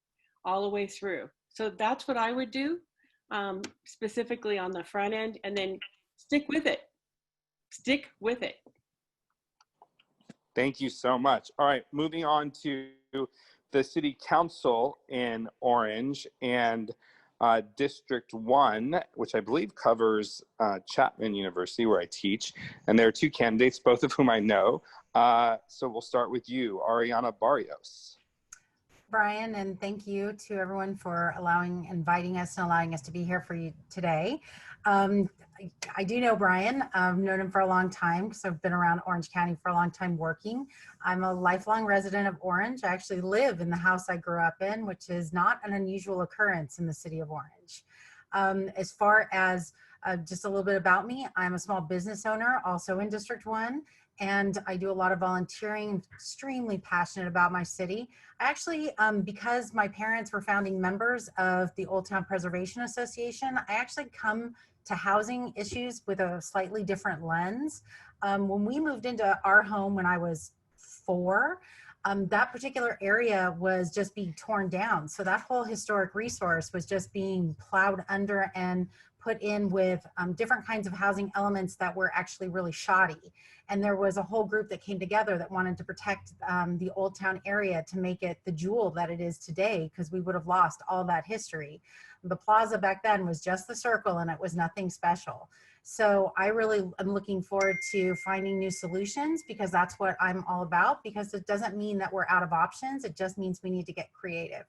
S: all the way through. So that's what I would do, specifically on the front end, and then stick with it. Stick with it.
B: Thank you so much. All right, moving on to the city council in Orange and District 1, which I believe covers Chapman University, where I teach. And there are 2 candidates, both of whom I know. So we'll start with you, Ariana Barrios.
T: Brian, and thank you to everyone for inviting us and allowing us to be here for you today. I do know Brian. I've known him for a long time because I've been around Orange County for a long time working. I'm a lifelong resident of Orange. I actually live in the house I grew up in, which is not an unusual occurrence in the city of Orange. As far as just a little bit about me, I'm a small business owner, also in District 1. And I do a lot of volunteering, extremely passionate about my city. I actually, because my parents were founding members of the Old Town Preservation Association, I actually come to housing issues with a slightly different lens. When we moved into our home when I was 4, that particular area was just being torn down. So that whole historic resource was just being plowed under and put in with different kinds of housing elements that were actually really shoddy. And there was a whole group that came together that wanted to protect the Old Town area to make it the jewel that it is today, because we would have lost all that history. The plaza back then was just the circle and it was nothing special. So I really am looking forward to finding new solutions, because that's what I'm all about, because it doesn't mean that we're out of options. It just means we need to get creative.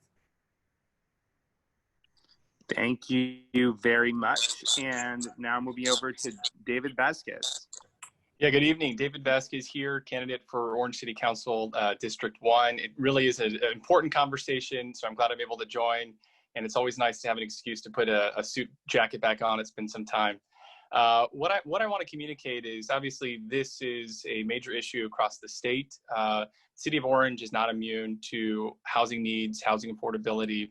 B: Thank you very much. And now moving over to David Vasquez.
U: Yeah, good evening. David Vasquez here, candidate for Orange City Council, District 1. It really is an important conversation, so I'm glad I'm able to join. And it's always nice to have an excuse to put a suit jacket back on. It's been some time. What I want to communicate is obviously this is a major issue across the state. City of Orange is not immune to housing needs, housing affordability.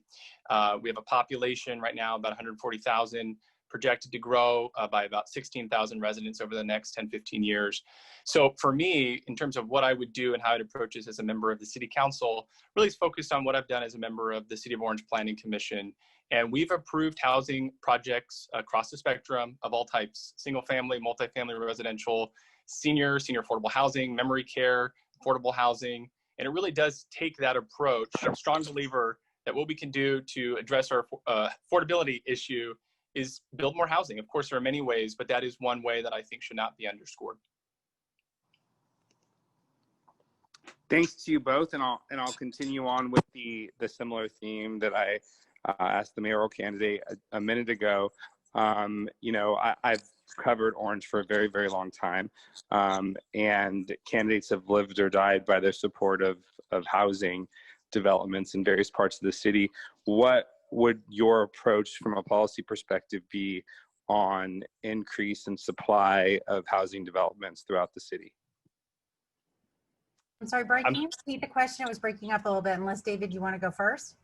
U: We have a population right now about 140,000, projected to grow by about 16,000 residents over the next 10, 15 years. So for me, in terms of what I would do and how I'd approach this as a member of the City Council, really is focused on what I've done as a member of the City of Orange Planning Commission. And we've approved housing projects across the spectrum of all types: single family, multifamily, residential, senior affordable housing, memory care, affordable housing. And it really does take that approach. I'm a strong believer that what we can do to address our affordability issue is build more housing. Of course, there are many ways, but that is one way that I think should not be underscored.
B: Thanks to you both, and I'll continue on with the similar theme that I asked the mayoral candidate a minute ago. You know, I've covered Orange for a very, very long time, and candidates have lived or died by their support of housing developments in various parts of the city. What would your approach from a policy perspective be on increase in supply of housing developments throughout the city?
T: I'm sorry, Brian, can you repeat the question? It was breaking up a little bit. Unless, David, you want to go first?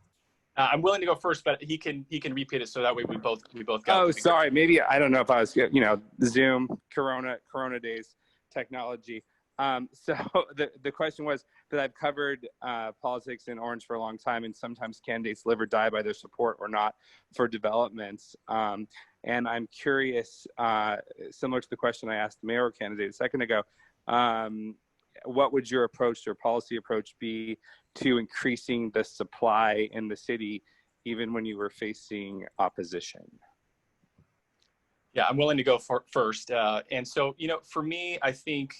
U: I'm willing to go first, but he can repeat it so that way we both got.
B: Oh, sorry. Maybe I don't know if I was, you know, Zoom, Corona days, technology. So the question was that I've covered politics in Orange for a long time, and sometimes candidates live or die by their support or not for developments. And I'm curious, similar to the question I asked the mayoral candidate a second ago, what would your approach or policy approach be to increasing the supply in the city, even when you were facing opposition?
U: Yeah, I'm willing to go first. And so, you know, for me, I think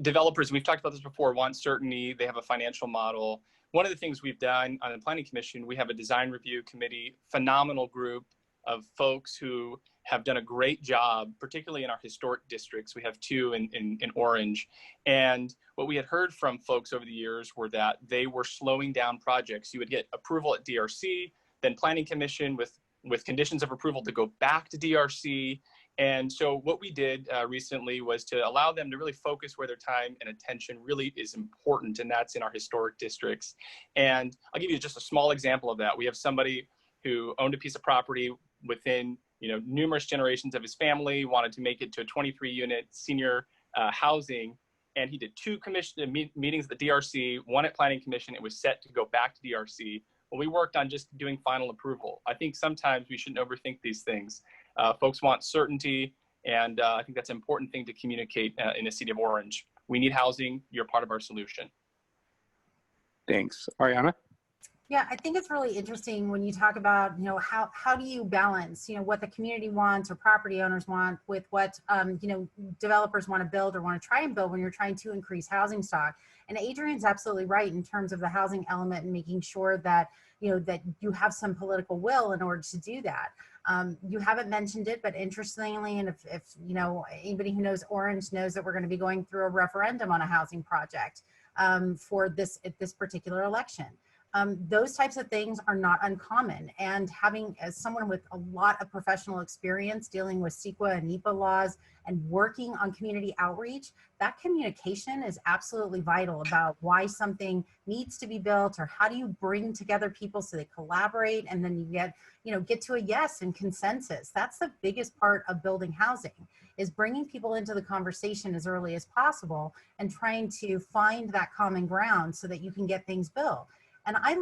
U: developers, we've talked about this before, want certainty. They have a financial model. One of the things we've done on the Planning Commission, we have a design review committee, phenomenal group of folks who have done a great job, particularly in our historic districts. We have two in Orange. And what we had heard from folks over the years were that they were slowing down projects. You would get approval at DRC, then Planning Commission with conditions of approval to go back to DRC. And so what we did recently was to allow them to really focus where their time and attention really is important, and that's in our historic districts. And I'll give you just a small example of that. We have somebody who owned a piece of property within, you know, numerous generations of his family, wanted to make it to a 23-unit senior housing, and he did two commission meetings at the DRC, one at Planning Commission. It was set to go back to DRC. Well, we worked on just doing final approval. I think sometimes we shouldn't overthink these things. Folks want certainty, and I think that's an important thing to communicate in the city of Orange. We need housing. You're part of our solution.
B: Thanks. Ariana?
T: Yeah, I think it's really interesting when you talk about, you know, how do you balance, you know, what the community wants or property owners want with what, you know, developers want to build or want to try and build when you're trying to increase housing stock. And Adrian's absolutely right in terms of the housing element and making sure that, you know, that you have some political will in order to do that. You haven't mentioned it, but interestingly, and if you know, anybody who knows Orange knows that we're going to be going through a referendum on a housing project for this particular election. Those types of things are not uncommon, and having, as someone with a lot of professional experience dealing with CEQA and NEPA laws and working on community outreach, that communication is absolutely vital about why something needs to be built, or how do you bring together people so they collaborate and then you get to a yes and consensus. That's the biggest part of building housing, is bringing people into the conversation as early as possible and trying to find that common ground so that you can get things built. And I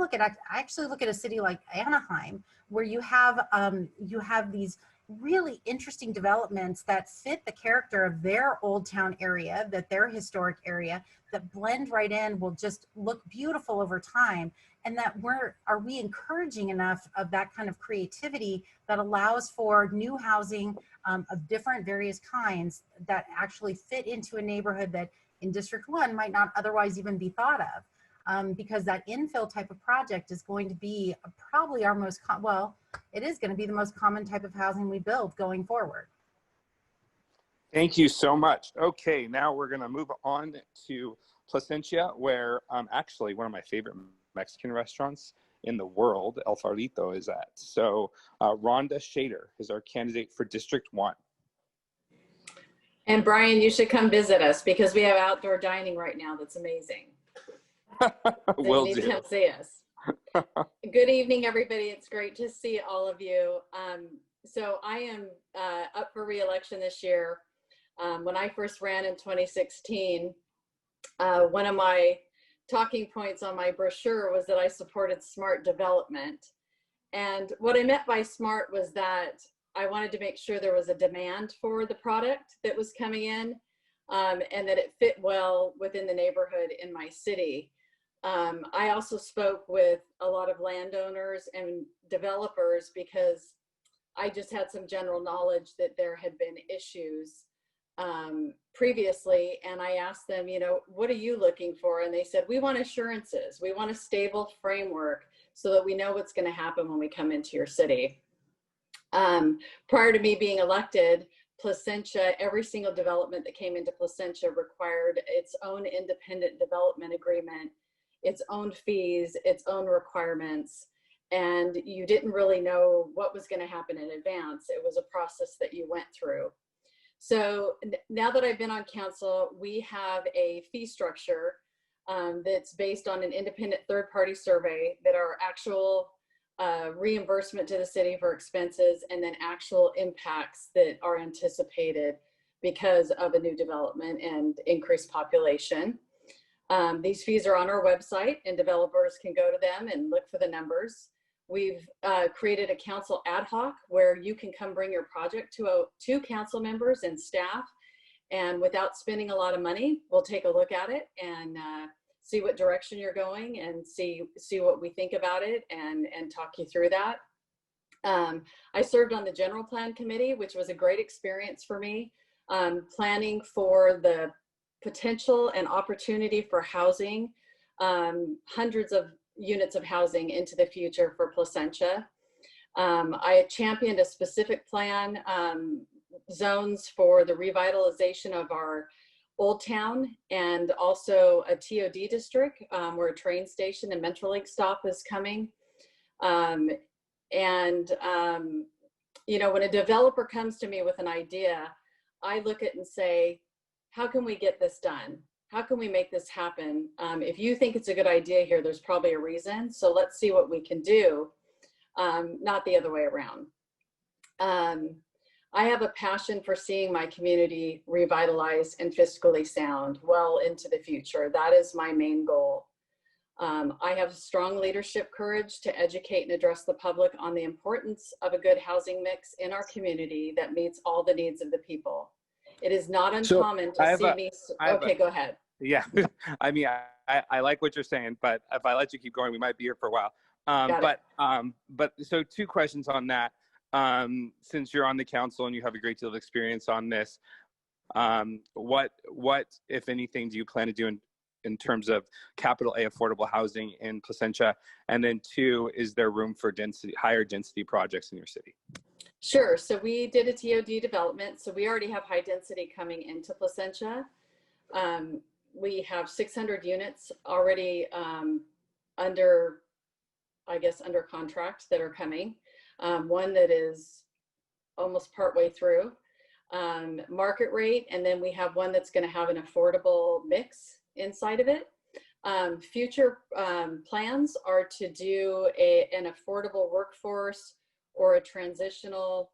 T: actually look at a city like Anaheim, where you have these really interesting developments that fit the character of their old town area, that their historic area, that blend right in, will just look beautiful over time. And that are we encouraging enough of that kind of creativity that allows for new housing of different various kinds that actually fit into a neighborhood that in District 1 might not otherwise even be thought of. Because that infill type of project is going to be probably our most, it is going to be the most common type of housing we build going forward.
B: Thank you so much. Okay, now we're going to move on to Placentia, where actually one of my favorite Mexican restaurants in the world, El Farlito, is at. So Rhonda Shader is our candidate for District 1.
D: And Brian, you should come visit us because we have outdoor dining right now that's amazing.
B: Will
D: you need
B: do.
D: to come see us. Good evening, everybody. It's great to see all of you. So I am up for re-election this year. When I first ran in 2016, one of my talking points on my brochure was that I supported smart development. And what I meant by smart was that I wanted to make sure there was a demand for the product that was coming in, and that it fit well within the neighborhood in my city. I also spoke with a lot of landowners and developers because I just had some general knowledge that there had been issues previously. And I asked them, you know, what are you looking for? And they said, we want assurances. We want a stable framework so that we know what's going to happen when we come into your city. Prior to me being elected, Placentia, every single development that came into Placentia required its own independent development agreement, its own fees, its own requirements, and you didn't really know what was going to happen in advance. It was a process that you went through. So now that I've been on council, we have a fee structure that's based on an independent third-party survey that are actual reimbursement to the city for expenses and then actual impacts that are anticipated because of a new development and increased population. These fees are on our website and developers can go to them and look for the numbers. We've created a council ad hoc where you can come bring your project to council members and staff, and without spending a lot of money, we'll take a look at it and see what direction you're going and see what we think about it and talk you through that. I served on the general plan committee, which was a great experience for me, planning for the potential and opportunity for housing, hundreds of units of housing into the future for Placentia. I championed a specific plan, zones for the revitalization of our Old Town and also a TOD district where a train station and Metrolink stop is coming. You know, when a developer comes to me with an idea, I look at it and say, how can we get this done? How can we make this happen? If you think it's a good idea here, there's probably a reason. So let's see what we can do, not the other way around. I have a passion for seeing my community revitalized and fiscally sound well into the future. That is my main goal. I have strong leadership courage to educate and address the public on the importance of a good housing mix in our community that meets all the needs of the people. It is not uncommon to see me. Okay, go ahead.
B: Yeah, I mean, I like what you're saying, but if I let you keep going, we might be here for a while. But so two questions on that. Since you're on the council and you have a great deal of experience on this, what, if anything, do you plan to do in terms of capital A affordable housing in Placentia? And then two, is there room for higher density projects in your city?
D: Sure. So we did a TOD development. So we already have high density coming into Placentia. We have 600 units already under contract that are coming. One that is almost partway through market rate. And then we have one that's going to have an affordable mix inside of it. Future plans are to do an affordable workforce or a transitional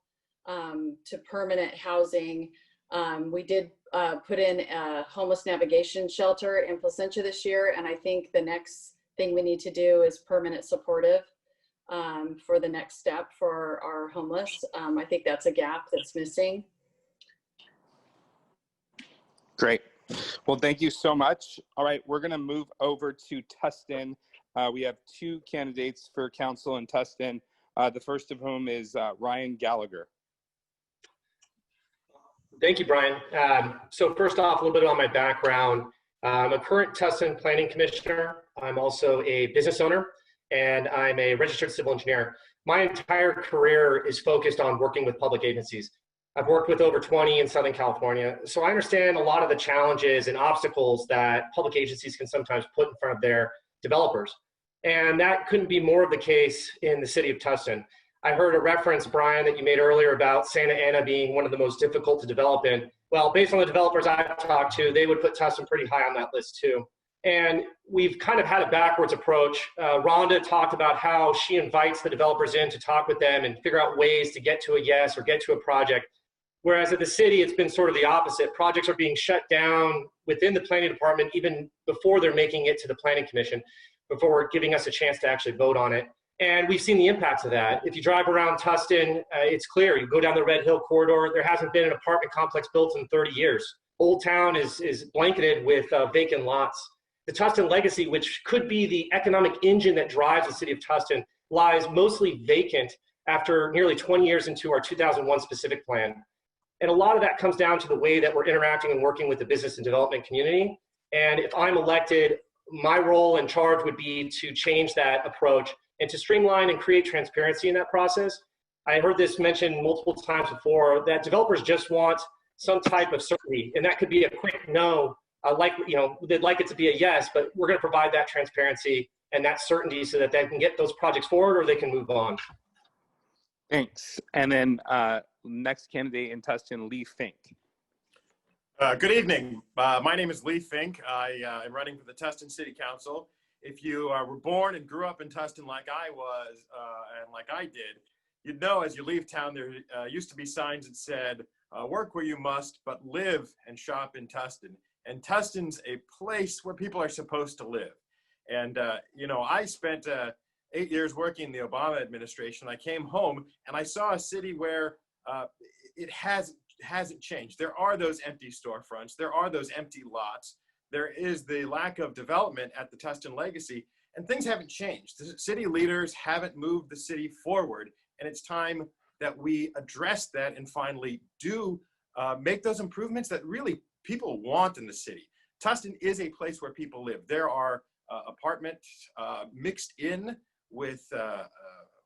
D: to permanent housing. We did put in a homeless navigation shelter in Placentia this year. And I think the next thing we need to do is permanent supportive for the next step for our homeless. I think that's a gap that's missing.
B: Great. Well, thank you so much. All right, we're going to move over to Tustin. We have two candidates for council in Tustin, the first of whom is Ryan Gallagher.
V: Thank you, Brian. So first off, a little bit on my background. I'm a current Tustin Planning Commissioner. I'm also a business owner, and I'm a registered civil engineer. My entire career is focused on working with public agencies. I've worked with over 20 in Southern California, so I understand a lot of the challenges and obstacles that public agencies can sometimes put in front of their developers. And that couldn't be more of the case in the city of Tustin. I heard a reference, Brian, that you made earlier about Santa Ana being one of the most difficult to develop in. Well, based on the developers I've talked to, they would put Tustin pretty high on that list too. And we've kind of had a backwards approach. Rhonda talked about how she invites the developers in to talk with them and figure out ways to get to a yes or get to a project. Whereas at the city, it's been sort of the opposite. Projects are being shut down within the planning department even before they're making it to the planning commission, before giving us a chance to actually vote on it. And we've seen the impacts of that. If you drive around Tustin, it's clear. You go down the Red Hill corridor, there hasn't been an apartment complex built in 30 years. Old Town is blanketed with vacant lots. The Tustin legacy, which could be the economic engine that drives the city of Tustin, lies mostly vacant after nearly 20 years into our 2001 specific plan. And a lot of that comes down to the way that we're interacting and working with the business and development community. And if I'm elected, my role and charge would be to change that approach and to streamline and create transparency in that process. I heard this mentioned multiple times before, that developers just want some type of certainty, and that could be a quick no, they'd like it to be a yes, but we're gonna provide that transparency and that certainty so that they can get those projects forward or they can move on.
B: Thanks. And then next candidate in Tustin, Lee Fink.
C: Good evening. My name is Lee Fink. I am running for the Tustin City Council. If you were born and grew up in Tustin like I was and like I did, you'd know as you leave town there used to be signs that said, work where you must, but live and shop in Tustin. And Tustin's a place where people are supposed to live. And, I spent 8 years working in the Obama administration. I came home and I saw a city where it hasn't changed. There are those empty storefronts. There are those empty lots. There is the lack of development at the Tustin legacy, and things haven't changed. The city leaders haven't moved the city forward, and it's time that we address that and finally do make those improvements that really people want in the city. Tustin is a place where people live. There are apartments mixed in with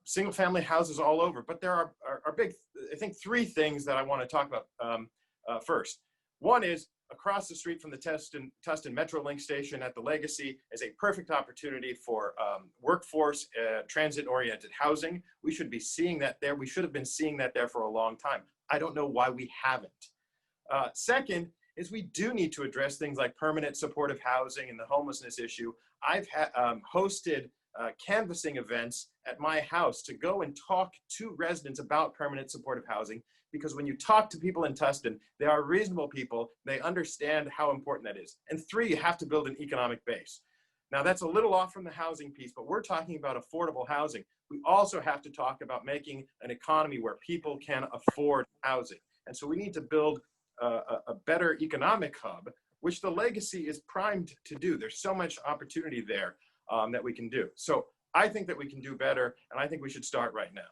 C: single family houses all over, but there are big, I think, three things that I want to talk about first. One is across the street from the Tustin Metrolink station at the Legacy is a perfect opportunity for workforce transit-oriented housing. We should be seeing that there. We should have been seeing that there for a long time. I don't know why we haven't. Second is we do need to address things like permanent supportive housing and the homelessness issue. I've hosted canvassing events at my house to go and talk to residents about permanent supportive housing, because when you talk to people in Tustin, they are reasonable people. They understand how important that is. And three, you have to build an economic base. Now that's a little off from the housing piece, but we're talking about affordable housing. We also have to talk about making an economy where people can afford housing. And so we need to build a better economic hub, which the Legacy is primed to do. There's so much opportunity there that we can do. So I think that we can do better, and I think we should start right now.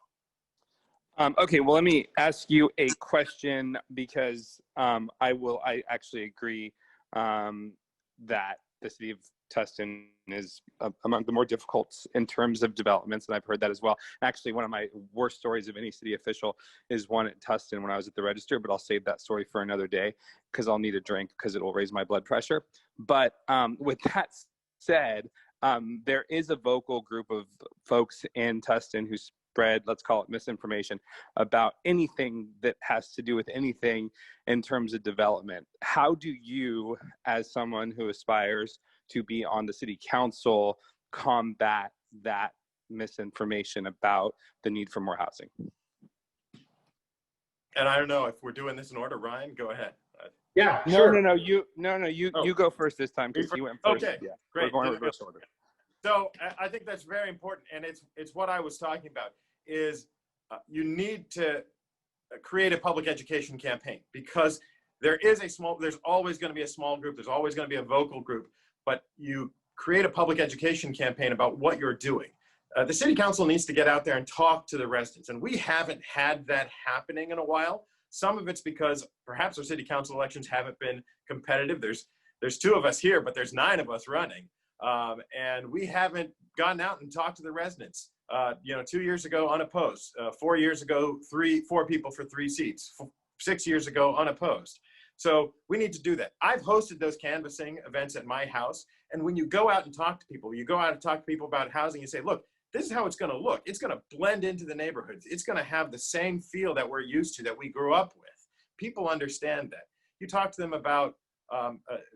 B: Okay, well, let me ask you a question, because I actually agree that the city of Tustin is among the more difficult in terms of developments, and I've heard that as well. Actually, one of my worst stories of any city official is one at Tustin when I was at the Register, but I'll save that story for another day because I'll need a drink because it will raise my blood pressure. But with that said, there is a vocal group of folks in Tustin who spread, let's call it misinformation, about anything that has to do with anything in terms of development. How do you, as someone who aspires to be on the city council, combat that misinformation about the need for more housing?
C: And I don't know if we're doing this in order. Ryan, go ahead.
V: Yeah,
B: sure. You go first this time because you went first.
C: Okay,
B: yeah,
C: great.
B: We're going reverse order.
C: So I think that's very important, and it's what I was talking about. Is you need to create a public education campaign, because there's always going to be a small group, there's always going to be a vocal group, but you create a public education campaign about what you're doing. The city council needs to get out there and talk to the residents, and we haven't had that happening in a while. Some of it's because perhaps our city council elections haven't been competitive. There's 2 of us here, but there's 9 of us running, and we haven't gotten out and talked to the residents. 2 years ago, unopposed. 4 years ago, 4 people for 3 seats. 6 years ago, unopposed. So we need to do that. I've hosted those canvassing events at my house. And when you go out and talk to people, about housing, you say, look, this is how it's going to look. It's going to blend into the neighborhoods. It's going to have the same feel that we're used to, that we grew up with. People understand that. You talk to them about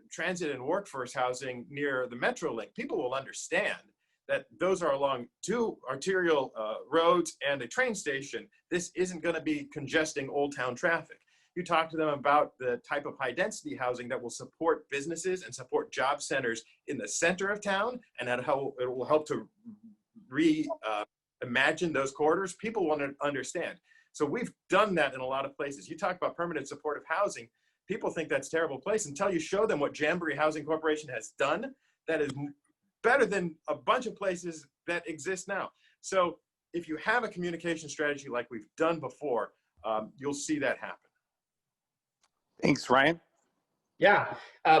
C: transit and workforce housing near the Metrolink, people will understand that those are along 2 arterial roads and a train station. This isn't going to be congesting Old Town traffic. You talk to them about the type of high density housing that will support businesses and support job centers in the center of town, and how it will help to reimagine those corridors. People want to understand. So we've done that in a lot of places. You talk about permanent supportive housing, people think that's a terrible place until you show them what Jamboree Housing Corporation has done that is better than a bunch of places that exist now. So if you have a communication strategy like we've done before, you'll see that happen.
B: Thanks, Ryan.
V: Yeah,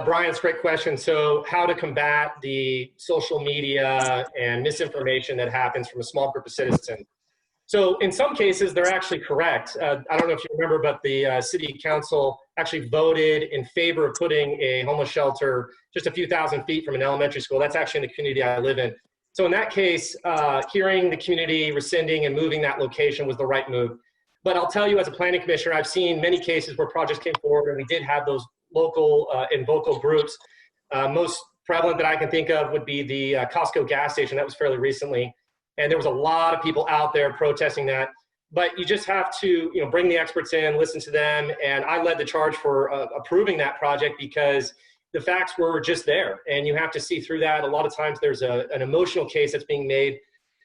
V: Brian, it's a great question. So how to combat the social media and misinformation that happens from a small group of citizens. So in some cases, they're actually correct. I don't know if you remember, but the city council actually voted in favor of putting a homeless shelter just a few thousand feet from an elementary school. That's actually in the community I live in. So in that case, hearing the community rescinding and moving that location was the right move. But I'll tell you, as a planning commissioner, I've seen many cases where projects came forward and we did have those local and vocal groups. Most prevalent that I can think of would be the Costco gas station. That was fairly recently. And there was a lot of people out there protesting that. But you just have to, bring the experts in, listen to them. And I led the charge for approving that project because the facts were just there. And you have to see through that. A lot of times there's an emotional case that's being made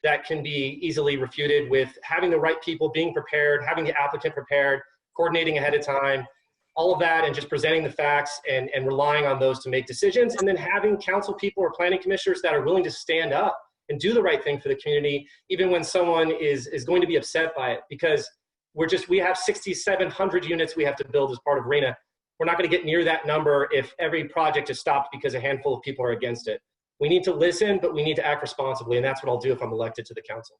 V: that can be easily refuted with having the right people being prepared, having the applicant prepared, coordinating ahead of time, all of that, and just presenting the facts and relying on those to make decisions. And then having council people or planning commissioners that are willing to stand up and do the right thing for the community, even when someone is going to be upset by it, because we have 6,700 units we have to build as part of RENA. We're not going to get near that number if every project is stopped because a handful of people are against it. We need to listen, but we need to act responsibly, and that's what I'll do if I'm elected to the council.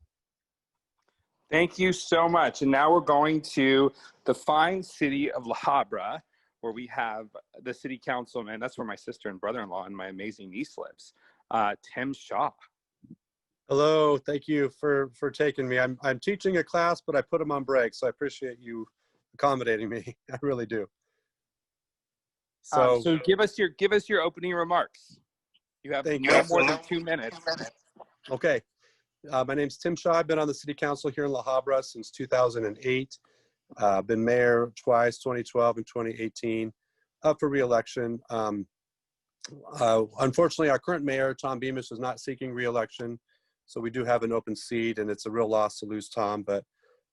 B: Thank you so much. And now we're going to the fine city of La Habra, where we have the city councilman. That's where my sister and brother-in-law and my amazing niece lives, Tim Shaw.
E: Hello, thank you for taking me. I'm teaching a class, but I put them on break, so I appreciate you accommodating me. I really do.
B: So give us your opening remarks. You have no more than 2 minutes.
E: Okay. My name's Tim Shaw. I've been on the city council here in La Habra since 2008. Been mayor twice, 2012 and 2018, up for re-election. Unfortunately, our current mayor, Tom Beamish, is not seeking re-election. So we do have an open seat, and it's a real loss to lose Tom, but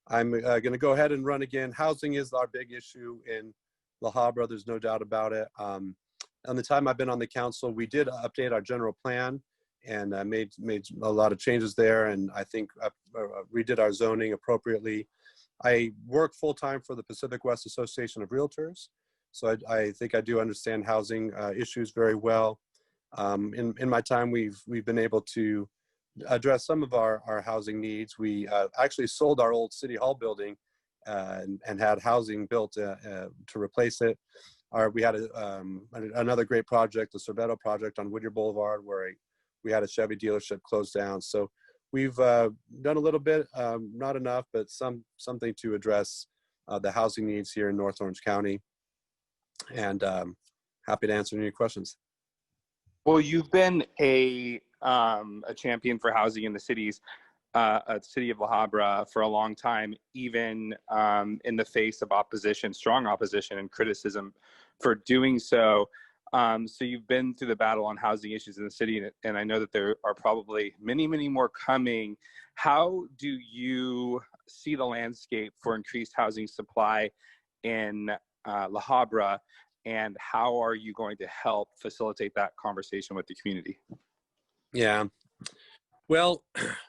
E: I'm going to go ahead and run again. Housing is our big issue in La Habra. There's no doubt about it. On the time I've been on the council, we did update our general plan and made a lot of changes there, and I think redid our zoning appropriately. I work full-time for the Pacific West Association of Realtors, so I think I do understand housing issues very well. In my time, we've been able to address some of our housing needs. We actually sold our old City Hall building and had housing built to replace it. We had another great project, the Sorbetto project on Whittier Boulevard, where we had a Chevy dealership closed down. So we've done a little bit, not enough, but something to address the housing needs here in North Orange County. And happy to answer any questions.
B: Well, you've been a champion for housing in the city of La Habra for a long time, even in the face of opposition, strong opposition and criticism for doing so. So you've been through the battle on housing issues in the city, and I know that there are probably many, many more coming. How do you see the landscape for increased housing supply in La Habra, and how are you going to help facilitate that conversation with the community?
E: Yeah. Well,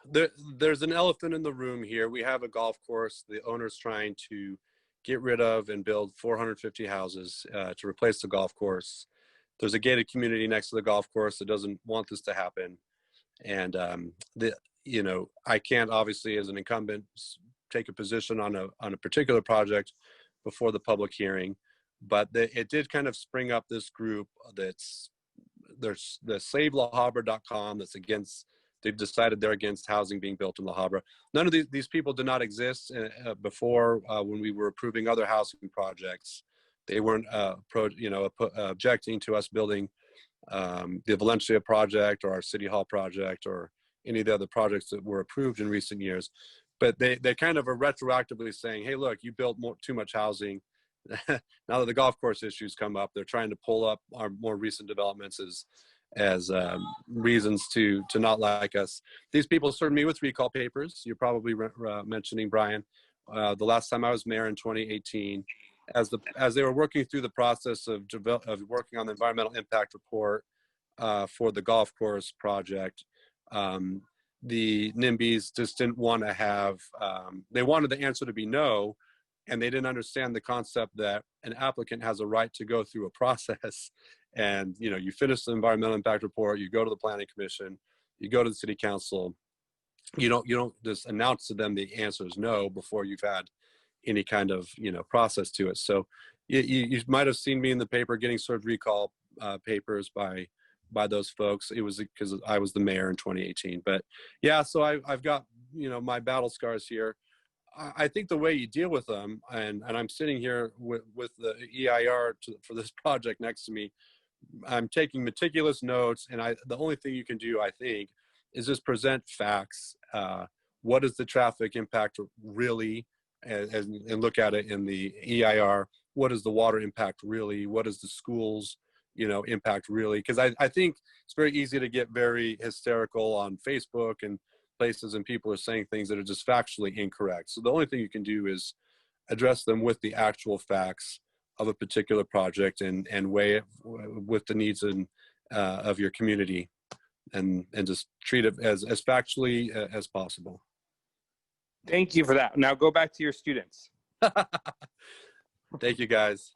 E: there's an elephant in the room here. We have a golf course. The owner's trying to get rid of and build 450 houses to replace the golf course. There's a gated community next to the golf course that doesn't want this to happen. And, I can't obviously, as an incumbent, take a position on a particular project before the public hearing. But it did kind of spring up this group there's the SaveLaHabra.com that's against. They've decided they're against housing being built in La Habra. None of these people did not exist before when we were approving other housing projects. they weren't objecting to us building the Valencia project or our City Hall project or any of the other projects that were approved in recent years. But they kind of are retroactively saying, hey, look, you built too much housing. Now that the golf course issues come up, they're trying to pull up our more recent developments as reasons to not like us. These people served me with recall papers. You're probably mentioning, Brian. The last time I was mayor in 2018, as they were working through the process of working on the environmental impact report for the golf course project, the NIMBYs just didn't want to have, they wanted the answer to be no, and they didn't understand the concept that an applicant has a right to go through a process. And, you finish the environmental impact report, you go to the planning commission, you go to the city council, you don't just announce to them the answer is no before you've had any kind of, process to it. So you might have seen me in the paper getting served recall papers by those folks. It was because I was the mayor in 2018. But yeah, so I've got, my battle scars here. I think the way you deal with them, and I'm sitting here with the EIR for this project next to me, I'm taking meticulous notes, and the only thing you can do, I think, is just present facts. What is the traffic impact really, and look at it in the EIR. What is the water impact really? What is the schools, impact really? Because I think it's very easy to get very hysterical on Facebook and places, and people are saying things that are just factually incorrect. So the only thing you can do is address them with the actual facts of a particular project and weigh it with the needs of your community, and just treat it as factually as possible.
B: Thank you for that. Now go back to your students.
E: Thank you, guys.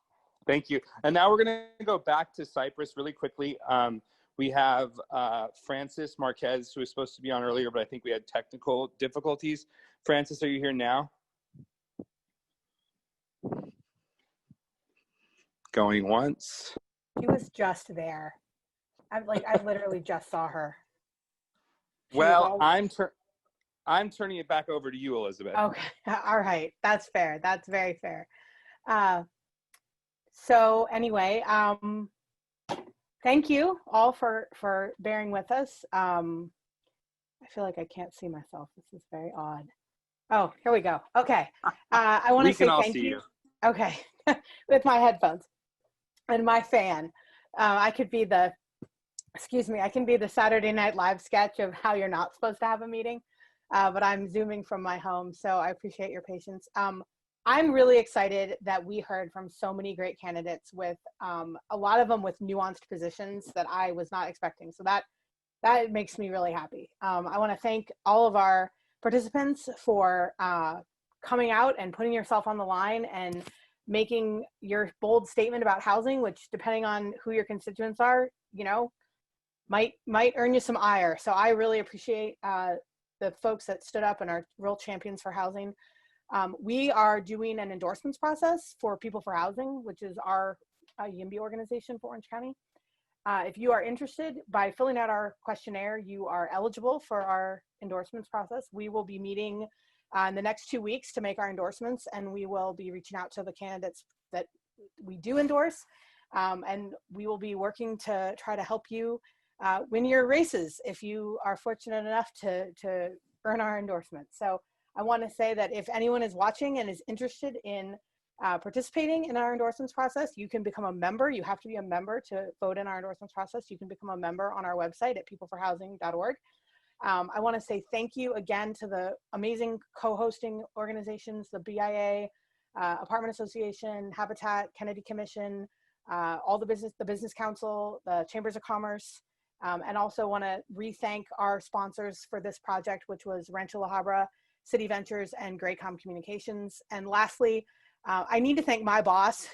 B: Thank you. And now we're going to go back to Cypress really quickly. We have Francis Marquez, who was supposed to be on earlier, but I think we had technical difficulties. Francis, are you here now? Going once.
A: She was just there. I literally just saw her.
B: Well, I'm turning it back over to you, Elizabeth.
A: Okay. All right. That's fair. That's very fair. So anyway, thank you all for bearing with us. I feel like I can't see myself. This is very odd. Oh, here we go. Okay. I want to say thank you. Okay. With my headphones and my fan. I can be the Saturday Night Live sketch of how you're not supposed to have a meeting, but I'm Zooming from my home, so I appreciate your patience. I'm really excited that we heard from so many great candidates with a lot of them with nuanced positions that I was not expecting. So that makes me really happy. I want to thank all of our participants for coming out and putting yourself on the line and making your bold statement about housing, which depending on who your constituents are, might earn you some ire. So I really appreciate the folks that stood up and are real champions for housing. We are doing an endorsements process for People for Housing, which is our YIMBY organization for Orange County. If you are interested, by filling out our questionnaire, you are eligible for our endorsements process. We will be meeting in the next 2 weeks to make our endorsements, and we will be reaching out to the candidates that we do endorse, and we will be working to try to help you win your races if you are fortunate enough to earn our endorsement. So I want to say that if anyone is watching and is interested in participating in our endorsements process, you can become a member. You have to be a member to vote in our endorsements process. You can become a member on our website at peopleforhousing.org. I want to say thank you again to the amazing co-hosting organizations, the BIA, Apartment Association, Habitat, Kennedy Commission, all the Business Council, the Chambers of Commerce, and also want to re-thank our sponsors for this project, which was Rancho La Habra, City Ventures, and Graycom Communications. And lastly, I need to thank my boss,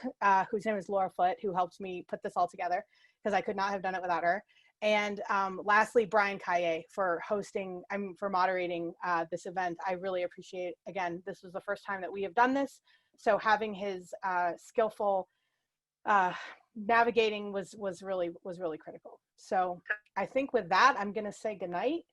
A: whose name is Laura Foote, who helped me put this all together, because I could not have done it without her. And lastly, Brian Kaye for moderating this event. I really appreciate, again, this was the first time that we have done this. So having his skillful navigating was really critical. So I think with that, I'm gonna say goodnight,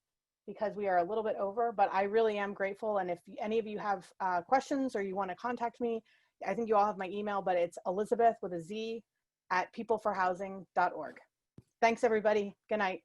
A: because we are a little bit over, but I really am grateful. And if any of you have questions or you want to contact me, I think you all have my email, but it's Elizabeth with a Z @peopleforhousing.org. Thanks, everybody. Good night.